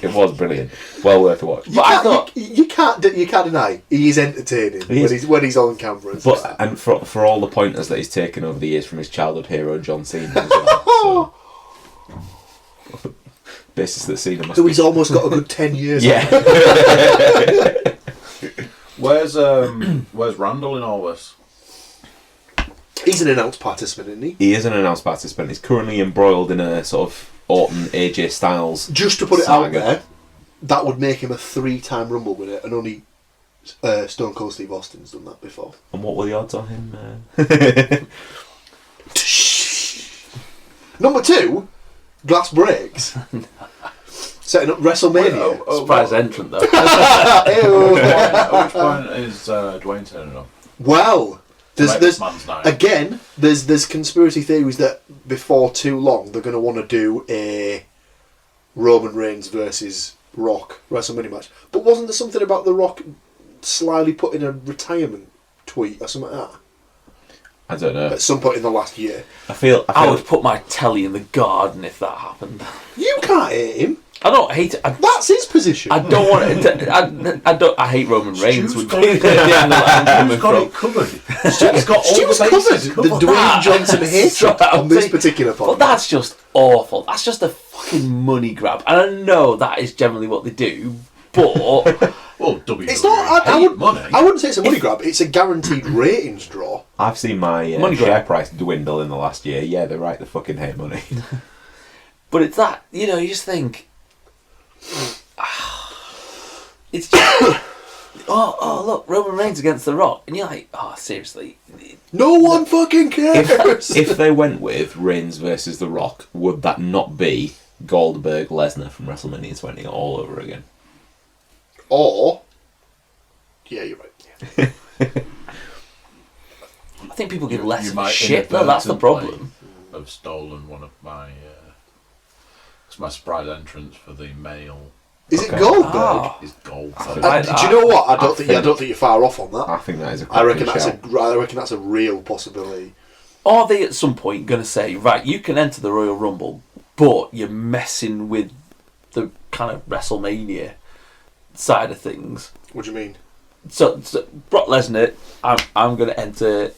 It was brilliant. Well worth a watch. But I thought you can't deny he is entertaining when he's on camera. And for all the pointers that he's taken over the years from his childhood hero John Cena as well. So, basis that Cena must. So he's almost got a good 10 years. Yeah. Where's Randall in all this? He's an announced participant, isn't he? He is an announced participant. He's currently embroiled in a sort of Orton AJ Styles. Just to put it saga. out there, that would make him a 3-time Rumble winner, and only Stone Cold Steve Austin's done that before. And what were the odds on him? Number 2, Glass Breaks. Setting up WrestleMania. Surprise entrant though. Which point is Dwayne turning up? Well, there's man's night. again, there's conspiracy theories that before too long they're going to want to do a Roman Reigns versus Rock WrestleMania match. But wasn't there something about The Rock slyly putting a retirement tweet or something like that I don't know. at some point in the last year? I would put my telly in the garden if that happened. You can't hate him. I don't hate it. That's his position. I don't want it. I hate Roman Reigns. Stu's Would got be it- the angle I'm coming Stu's got from. it covered. He's got all Stu's the bases covered. The Dwayne Johnson hatred on this particular But point. that's just awful. That's just a fucking money grab. And I know that is generally what they do, but Well, WWE. It's not. money. I wouldn't say it's a money grab. It's a guaranteed ratings draw. I've seen my Money share grab. price dwindle in the last year. Yeah, they're right. They fucking hate money. but it's that, you just think it's just oh look, Roman Reigns against The Rock, and you're like, oh seriously, No one fucking cares. if they went with Reigns versus The Rock, would that not be Goldberg Lesnar from WrestleMania 20 all over again? Or, yeah, you're right. Yeah. I think people give You less of a might shit. No, that's the problem. Have stolen one of my. It's my surprise entrance for the male. Is it Okay. Goldberg? Ah. Is gold. Like Do you know what? I don't think you're far off on that. I think that is a I reckon cracking that's shout. I reckon that's a real possibility. Are they at some point going to say, right, you can enter the Royal Rumble, but you're messing with the kind of WrestleMania side of things? What do you mean? So Brock Lesnar, I'm going to enter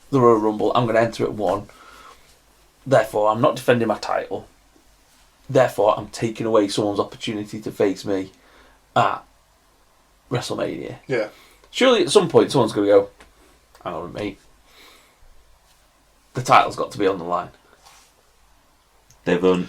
the Royal Rumble. I'm going to enter at 1. Therefore, I'm not defending my title. Therefore, I'm taking away someone's opportunity to face me at WrestleMania. Yeah. Surely at some point someone's going to go, hang on, mate. The title's got to be on the line. They've done.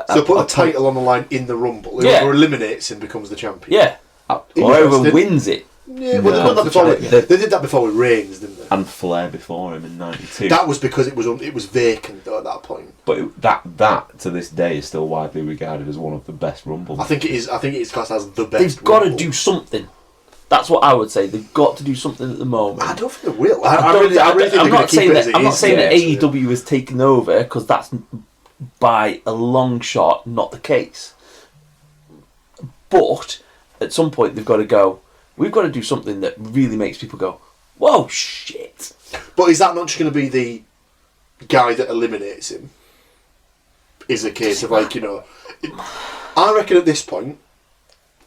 So put a title on the line in the Rumble. Yeah. Whoever eliminates him becomes the champion. Yeah. Or whoever Interesting. wins it. Yeah, well, No. they've done that before. Yeah. They did that before with Reigns, didn't they? And Flair before him in '92. That was because it was vacant though, at that point. But that to this day is still widely regarded as one of the best Rumble. I think it is. I think it's classed as the best. They've got to Rumble. do something. That's what I would say. They've got to do something at the moment. I don't think they will. I really think they're going to keep it as it is. I'm not saying that yeah. AEW is taking over, because that's by a long shot not the case. But at some point they've got to go, we've got to do something that really makes people go, whoa, shit. But is that not just going to be the guy that eliminates him? Is a case of like, I reckon at this point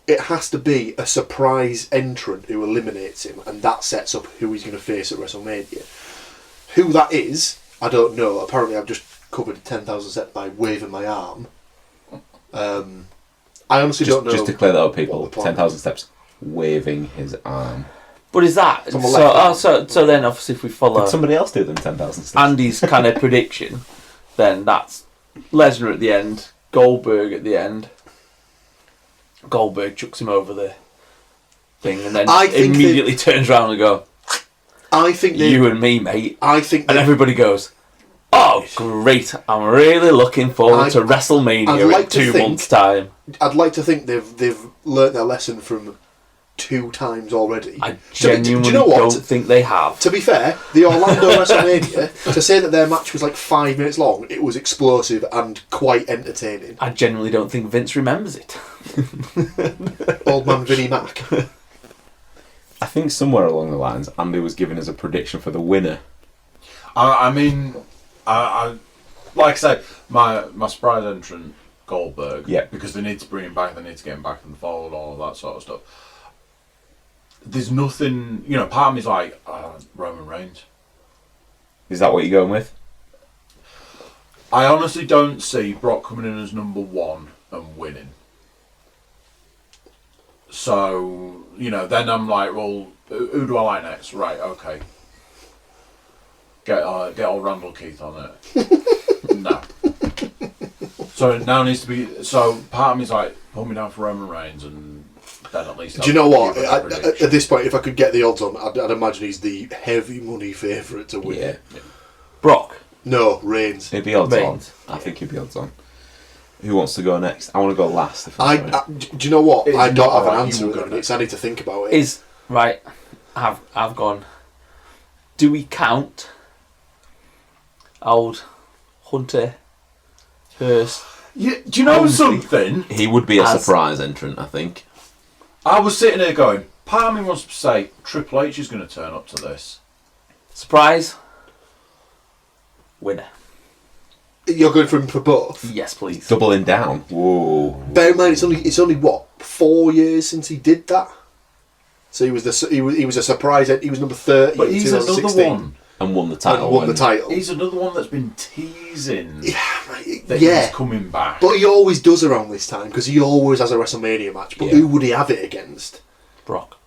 it has to be a surprise entrant who eliminates him, and that sets up who he's going to face at WrestleMania. Who that is, I don't know. Apparently I've just covered 10,000 steps by waving my arm. I honestly don't know. Just to clear that up, people, what the plan 10,000 steps, waving his arm. But is that From the left. so then obviously if we follow Did somebody else do them 10,000 steps? Andy's kind of prediction, then that's Lesnar at the end, Goldberg at the end. Goldberg chucks him over the thing and then I think immediately turns around and go, I think they, you and me, mate. I think And they, everybody goes, oh, great. I'm really looking forward to I'd WrestleMania like in to 2 think- months' time. I'd like to think they've learnt their lesson from 2 times already. I Do genuinely you know what? don't think they have. To be fair, the Orlando WrestleMania, to say that their match was like 5 minutes long, it was explosive and quite entertaining. I genuinely don't think Vince remembers it. Old man Vinnie Mac. I think somewhere along the lines, Andy was giving us a prediction for the winner. I mean, I like I say, my surprise entrant Goldberg. Yeah. Because they need to bring him back. They need to get him back in the fold. All of that sort of stuff. There's nothing, part of me's like Roman Reigns. Is that what you're going with? I honestly don't see Brock coming in as number 1 and winning. So, then I'm like, well, who do I like next? Right, okay. Get old Randall Keith on it. No. So it now needs to be. So part of me's like, put me down for Roman Reigns, and then at least. Do you know what? At this point, if I could get the odds on, I'd imagine he's the heavy money favourite to win. Yeah. Brock. No, Reigns. He'd be odds Reigns. on. I think he'd be odds on. Who wants to go next? I want to go last. If Do you know what? It's I don't not have an right, answer you with will it. go It's I need to think about it. Is right. I've gone. Do we count old Hunter Hearst? Yeah, do you know something? he would be a As- surprise entrant, I think. I was sitting here going, part of me wants to say Triple H is going to turn up to this. Surprise. Winner. You're going for him for both. Yes, please. Doubling down. Whoa. Bear in mind, it's only what 4 years since he did that. So he was a surprise. He was number 30. But in he's another 2016, one. And won the title. and won the title. He's another one that's been teasing that Yeah, he's coming back. but he always does around this time because he always has a WrestleMania match. But Yeah. who would he have it against? Brock.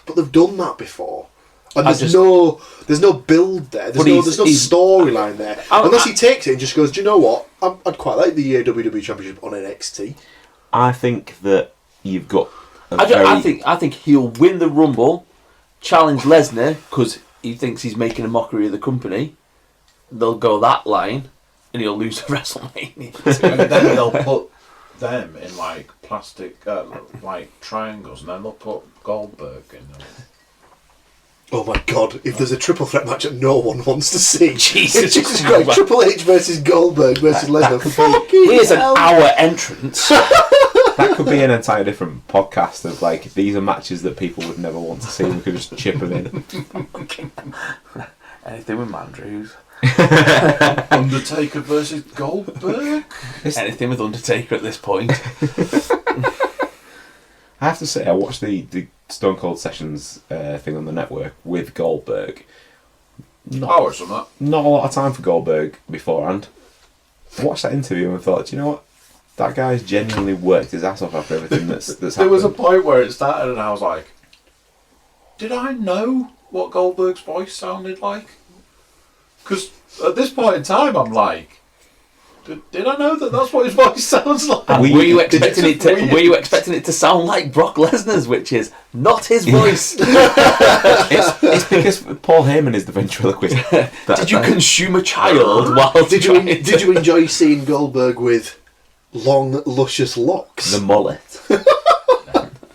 But they've done that before. And I there's just- no build there. But There's no he's- storyline there. I- Unless he takes it and just goes, do you know what? I'd quite like the WWE Championship on NXT. I think that you've got a I think he'll win the Rumble, challenge Lesnar because he thinks he's making a mockery of the company. They'll go that line, and he'll lose the WrestleMania. And then they'll put them in like plastic, like triangles, and then they'll put Goldberg in them. Oh my god, if there's a triple threat match that no one wants to see. Jesus Jesus Christ. Christ. Triple H versus Goldberg versus Lesnar. Here's an hour entrance. That could be an entirely different podcast of like these are matches that people would never want to see. We could just chip them in. Anything with Mandrews. Undertaker versus Goldberg. Anything with Undertaker at this point. I have to say, I watched the Stone Cold Sessions thing on the network with Goldberg. I watched some of Not a lot of time for Goldberg beforehand. I watched that interview and thought, do you know what? That guy's genuinely worked his ass off after everything that's that. happened. There was a point where it started, and I was like, "Did I know what Goldberg's voice sounded like?" Because at this point in time, I'm like, "Did I know that that's what his voice sounds like?" And We- were you expecting it's it to? weird. Were you expecting it to sound like Brock Lesnar's, which is not his voice? It's because Paul Heyman is the ventriloquist. Did you consume a child while Did you enjoy seeing Goldberg with long, luscious locks? the mullet?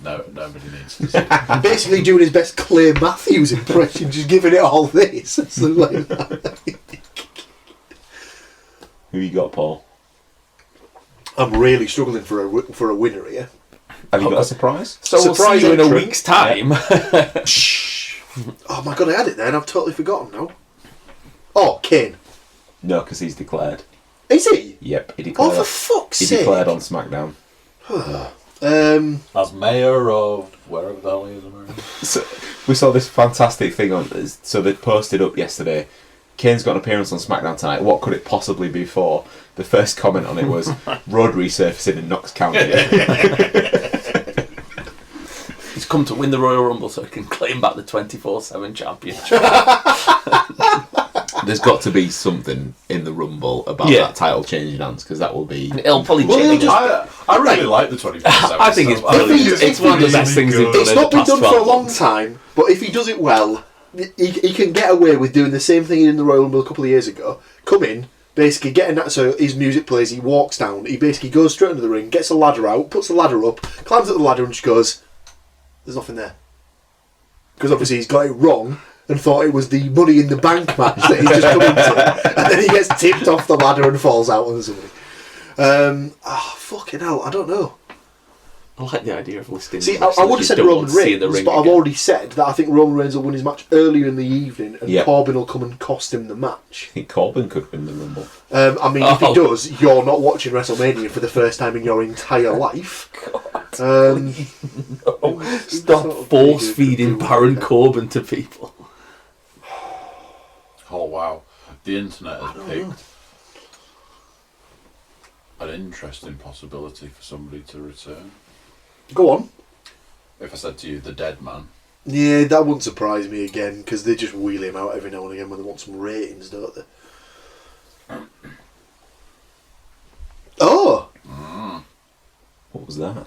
No, nobody needs to see. Basically doing his best Clay Matthews impression, just giving it all this. So like Who you got, Paul? I'm really struggling for a winner here. Have you got a surprise? So we'll Surprise see you in a entrant. week's time. Shh. Oh my god, I had it then. I've totally forgotten now. Oh, Kane. No, because he's declared. Is he? Yep, he Oh, declared. for fuck's he sake. declared on SmackDown. As mayor of wherever the hell he is, America. So, we saw this fantastic thing on. So they posted up yesterday. Kane's got an appearance on SmackDown tonight. What could it possibly be for? The first comment on it was road resurfacing in Knox County. He's come to win the Royal Rumble so he can claim back the 24/7 championship. There's got to be something in the Rumble about Yeah. that title changing hands because that will be. And it'll probably Well, change. just- I really like the 24/7. I think it's brilliant. It's one of the best things they've done It's in not the been past done for 12 a long months. time, but if he does it well, he can get away with doing the same thing he did in the Royal Rumble a couple of years ago. Come in, basically getting that, so his music plays, he walks down, he basically goes straight into the ring, gets a ladder out, puts the ladder up, climbs up the ladder and just goes, there's nothing there. Because obviously he's got it wrong and thought it was the Money in the Bank match that he's just come into. And then he gets tipped off the ladder and falls out on somebody. Fucking hell, I don't know. I like the idea of listing. See, I wrestlers would have you said don't Roman want to see in the Reigns, ring but I've again. already said that I think Roman Reigns will win his match earlier in the evening and Yeah. Corbin will come and cost him the match. I think Corbin could win the Rumble. I mean, if he Oh. does, you're not watching WrestleMania for the first time in your entire life. Stop Sort of force needed feeding to do Baron that. Corbin to people. Oh wow, the internet has picked an interesting possibility for somebody to return. Go on. if I said to you, the dead man. Yeah, that wouldn't surprise me again, because they just wheel him out every now and again when they want some ratings, don't they? Oh! What was that?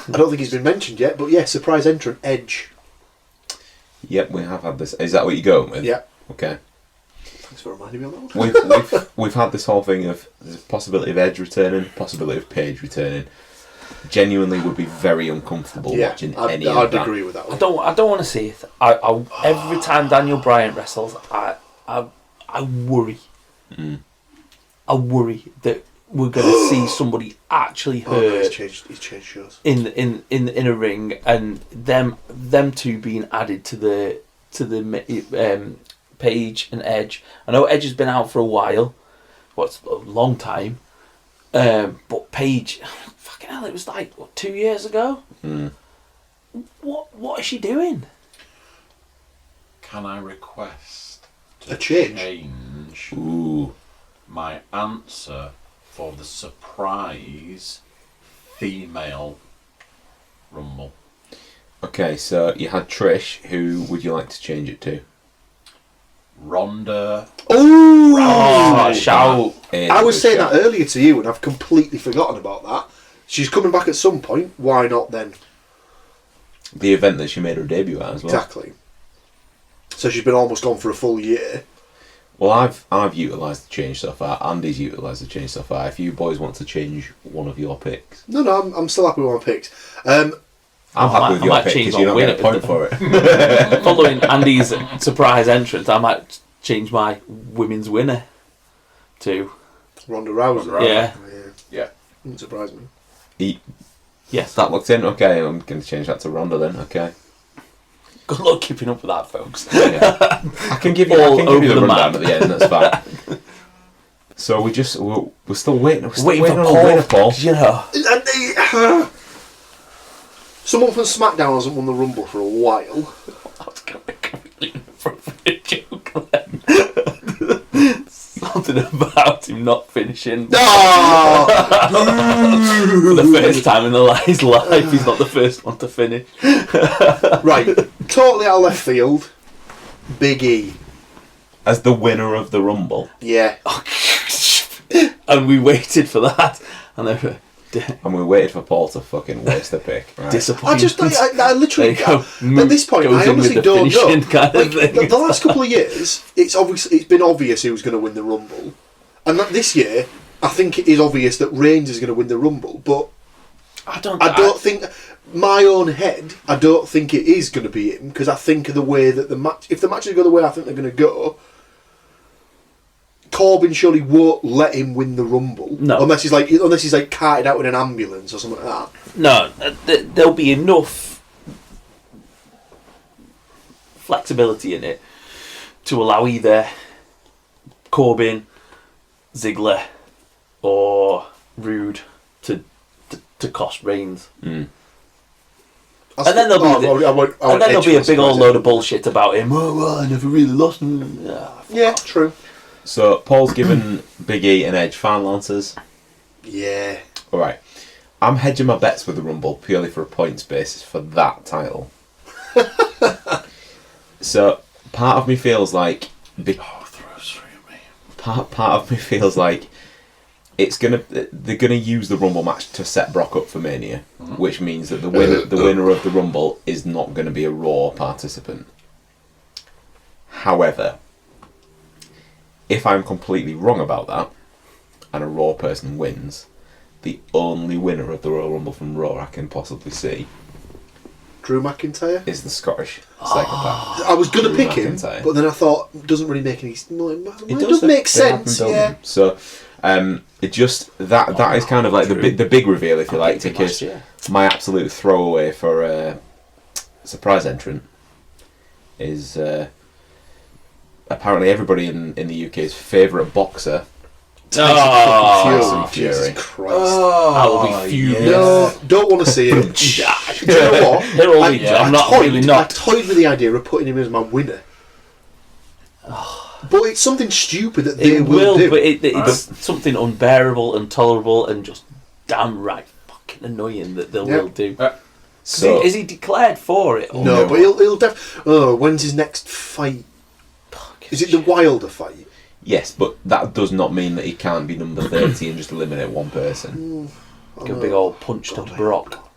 I don't think he's been mentioned yet, but yeah, surprise entrant, Edge. Yep, we have had this. Is that what you're going with? Yeah. Okay. Thanks for reminding me on that one. We've had this whole thing of the possibility of Edge returning, possibility of Paige returning. Genuinely would be very uncomfortable watching any of that. I'd agree with that one. I don't want to see it. Every time Daniel Bryan wrestles, I worry. I worry that we're going to see somebody actually hurt. He's changed shows. In a ring, and them two being added to the Paige and Edge. I know Edge has been out for a while. What's a long time. But Paige, fucking hell, it was like 2 years ago. What is she doing? Can I request A change? My answer for the surprise female Rumble? Okay, so you had Trish. Who would you like to change it to? Ronda. Oh, shout! I was saying that earlier to you, and I've completely forgotten about that. She's coming back at some point. Why not then? The event that she made her debut at as well. Exactly. So she's been almost gone for a full year. Well, I've utilised the change so far. Andy's utilised the change so far. If you boys want to change one of your picks, No, I'm still happy with my picks. I'm happy with your pick because you don't get a point for it. Following Andy's surprise entrance, I might change my women's winner to Ronda Rousey. Yeah. Wouldn't surprise me. Yes. That looked in. Okay, I'm going to change that to Ronda then. Okay. Good luck keeping up with that, folks. Yeah. I can give you the rundown at the end. That's fine. So we're still waiting. We're still waiting on a winner, Paul. You know. Someone from SmackDown hasn't won the Rumble for a while. I was going to be completely inappropriate joke then. Something about him not finishing. For the first time in his life, he's not the first one to finish. Right, totally out of left field. Big E. As the winner of the Rumble. Yeah. And we waited for that. And we waited for Paul to fucking waste a pick. Right. Disappointed. I literally, at this point, I honestly don't know. Kind of thing. The last couple of years, it's been obvious who's going to win the Rumble. And this year, I think it is obvious that Reigns is going to win the Rumble. But I don't think, my own head, I don't think it is going to be him. Because I think of the way that if the matches go the way I think they're going to go, Corbin surely won't let him win the Rumble. No. Unless he's like carted out in an ambulance or something like that. No, there'll be enough flexibility in it to allow either Corbin, Ziggler, or Rude to cost Reigns. Mm. And then there'll be a big old load of bullshit about him. Oh, well, I never really lost. Yeah, true. So Paul's given Big E and Edge final answers. Yeah. Alright. I'm hedging my bets with the Rumble purely for a points basis for that title. So part of me feels like part of me feels like they're gonna use the Rumble match to set Brock up for Mania, which means that the winner of the Rumble is not going to be a Raw participant. However, if I'm completely wrong about that, and a Raw person wins, the only winner of the Royal Rumble from Raw I can possibly see Drew McIntyre is the Scottish psychopath. I was going to pick McIntyre. him, but then I thought it doesn't really make any. It does make sense, yeah. So, it just that is kind of like the big reveal, if you like, because my absolute throwaway for a surprise entrant is apparently everybody in the UK's favourite boxer. Fury. Jesus Christ. I will be fuming. No, don't want to see him. Do you know what? I toyed with the idea of putting him as my winner. But it's something stupid that they will do. But it's something unbearable, intolerable, and just damn right fucking annoying that they will do. So Is he declared for it? Or No, but he'll when's his next fight? Is it the Wilder fight? yes, but that does not mean that he can't be number 30 and just eliminate one person. Like a big old punch to Brock.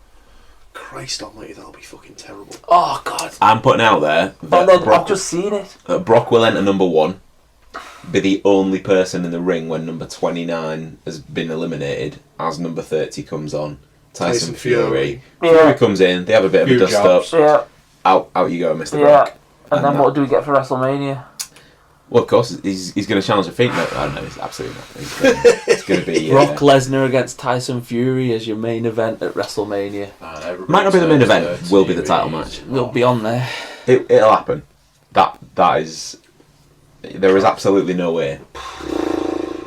Christ almighty, that'll be fucking terrible. Oh, God. I'm putting out there that No, Brock, I've just seen it. Brock will enter number 1, be the only person in the ring when number 29 has been eliminated as number 30 comes on. Tyson Fury. Fury comes in, they have a bit of a dust up. Yeah. Out you go, Mr. Brock. And then what do we get for WrestleMania? Well, of course, he's going to challenge a feat. No, I don't know, he's absolutely not. It's going to be... Brock Lesnar against Tyson Fury as your main event at WrestleMania. Might not be the main event, will be the title match. We'll be on there. It'll happen. That is... There is absolutely no way.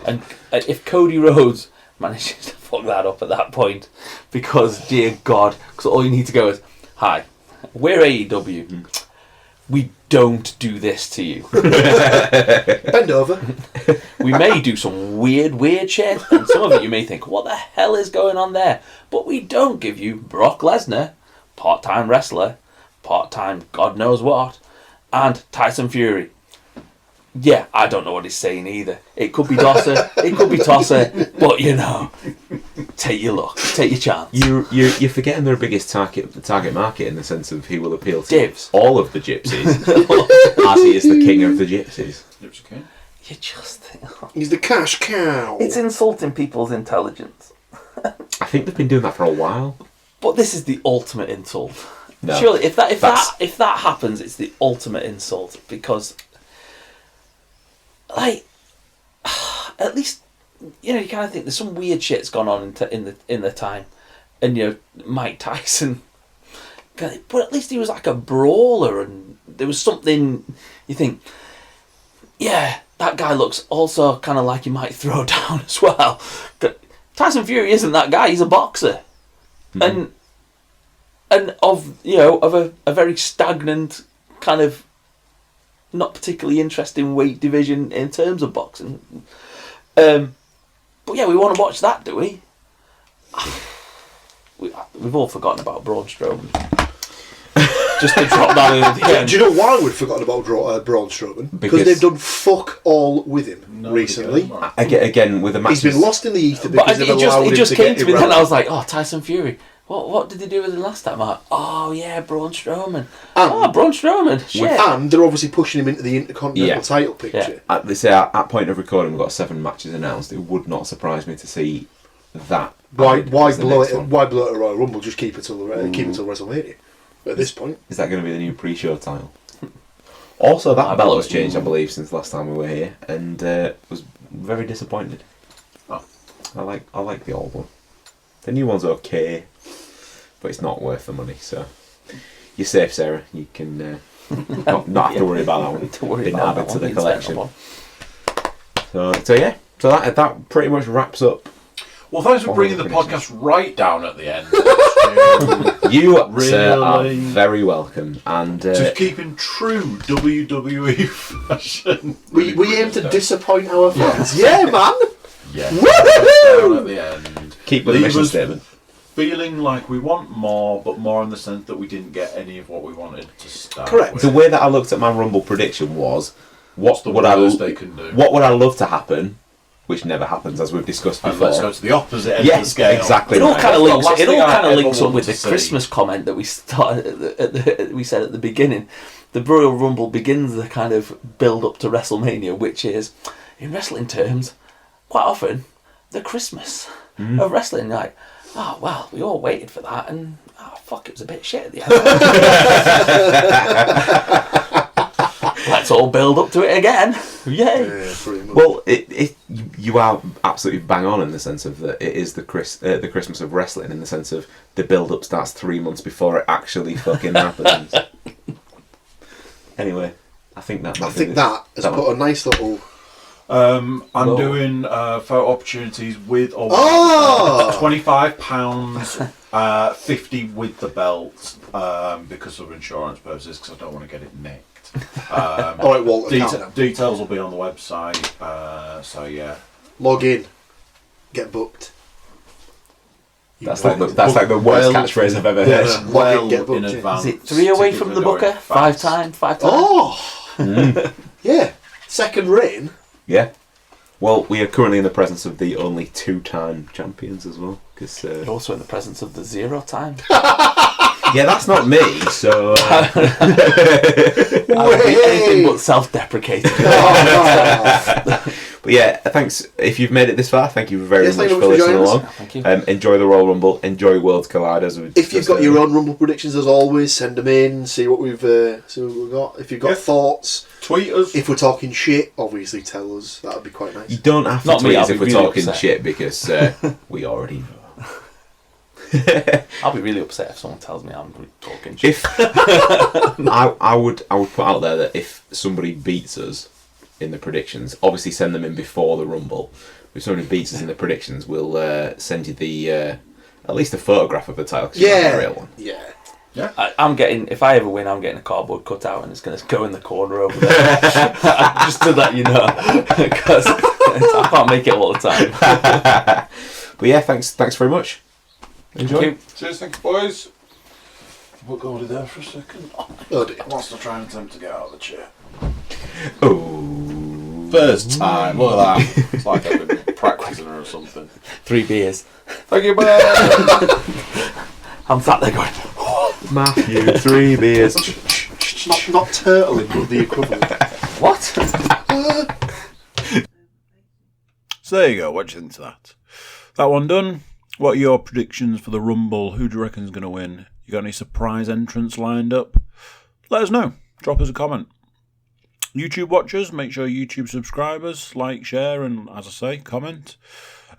And if Cody Rhodes manages to fuck that up at that point, because, dear God, because all you need to go is, hi, we're AEW. We don't do this to you. Bend over. We may do some weird shit, and some of it you may think, what the hell is going on there? But we don't give you Brock Lesnar, part-time wrestler, part-time God knows what, and Tyson Fury. Yeah, I don't know what he's saying either. It could be Tosser, it could be Tosser, but you know, take your luck, take your chance. You're forgetting their biggest target market in the sense of he will appeal to Divs. all of the gypsies, as he is the king of the gypsies. Gypsy King. You just think, He's the cash cow. it's insulting people's intelligence. I think they've been doing that for a while. But this is the ultimate insult. No, Surely, if that happens, it's the ultimate insult because, like, at least you kind of think there's some weird shit's gone on in the time, and Mike Tyson, but at least he was like a brawler, and there was something you think, yeah, that guy looks also kind of like he might throw down as well. Tyson Fury isn't that guy; he's a boxer, and of a very stagnant kind of not particularly interesting weight division in terms of boxing. But yeah, we want to watch that, do we? We've all forgotten about Braun Strowman. Just to drop that in at the end. Do you know why we've forgotten about Braun Strowman? Because they've done fuck all with him recently. Again, with the matches... He's been lost in the ether But because they've allowed him it just to came get to me then. irrelevant. I was like, oh, Tyson Fury. What did they do with him last time? Oh yeah, Braun Strowman. Braun Strowman. Shit. And they're obviously pushing him into the Intercontinental title picture. At point of recording, we've got 7 matches announced. It would not surprise me to see that. Why blow it at Royal Rumble? Just keep it till WrestleMania. At this point, is that going to be the new pre-show title? Also, that belt has changed, I believe, since last time we were here, and was very disappointed. Oh. I like the old one. The new one's okay, but it's not worth the money. So you're safe, Sarah. You can not have to worry about that one. To worry Been about added that to the one, collection. one. So yeah. So that pretty much wraps up. Well, thanks for bringing the podcast right down at the end. You, really, sir, are very welcome. And just keeping true WWE fashion. we aim to disappoint our fans. Yeah, man. Yeah. Woohoo! Down at the end. Keep with the mission statement. Feeling like we want more, but more in the sense that we didn't get any of what we wanted to start Correct. with. The way that I looked at my Rumble prediction was, What's the worst they can do? What would I love to happen? Which never happens, as we've discussed before. And let's go to the opposite end of the scale. Exactly. It all right. kind of links. That's the It all last kind thing of I links ever up with want the to Christmas comment that we started. We said at the beginning. The Royal Rumble begins the kind of build up to WrestleMania, which is, in wrestling terms, quite often the Christmas of wrestling. Like, oh well, we all waited for that, and fuck, it was a bit shit at the end. Let's all build up to it again. Yay! Yeah, pretty much. Well, you are absolutely bang on in the sense of that it is the Christmas of wrestling, in the sense of the build-up starts 3 months before it actually fucking happens. Anyway, I think that has put a nice little... I'm doing photo opportunities with or £25, 50 with the belt, because of insurance purposes, because I don't want to get it nicked. All right, Walter. Details will be on the website. So yeah, Log in, get booked. That's like the worst catchphrase I've ever heard. Yeah. Well Get booked, in yeah. advance. Is it 3 away Tickets from are the going booker? fast. 5 times? Oh, yeah. Second reign. Yeah. Well, we are currently in the presence of the only 2-time champions as well. Cause, You're also in the presence of the 0 time. yeah, that's not me, so... I would be anything but self-deprecating. But yeah, thanks. If you've made it this far, thank you very Yes, much thank you for for listening joining us. along. Thank you. Enjoy the Royal Rumble. Enjoy Worlds Collide. If you've got your own Rumble predictions, as always, send them in. See what we've got. If you've got thoughts, Tweet us. if we're talking shit, obviously tell us. That would be quite nice. You don't have to Not me, tweet I'll us if be we're really talking upset. shit because we already know. I'll be really upset if someone tells me I'm talking shit. If I would put out there that if somebody beats us in the predictions, obviously send them in before the Rumble. If somebody beats us in the predictions, we'll send you the at least a photograph of the title. 'Cause you might have a real one. Yeah. I'm getting, if I ever win, I'm getting a cardboard cutout and it's going to go in the corner over there. Just to let you know, because I can't make it all the time. But yeah, thanks very much. Enjoy. Thank you. Cheers, thank you, boys. We'll go over there for a second. Oh dear. Whilst I try and attempt to get out of the chair. Oh. First time, look at that. It's like I've been practicing or something. 3 beers. Thank you, bye. I'm sat there going, Matthew, 3 beers. Not turtling, but the equivalent. what? So there you go, what do you think to that? That one done. What are your predictions for the Rumble? Who do you reckon's going to win? You got any surprise entrants lined up? Let us know. Drop us a comment. YouTube watchers, make sure YouTube subscribers like, share, and as I say, comment.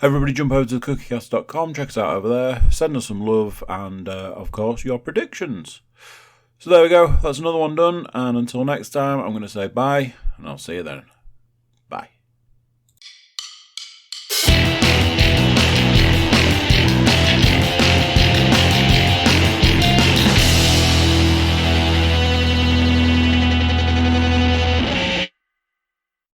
Everybody jump over to cookiecast.com, check us out over there, send us some love, and of course your predictions. So there we go, that's another one done, and until next time, I'm going to say bye, and I'll see you then.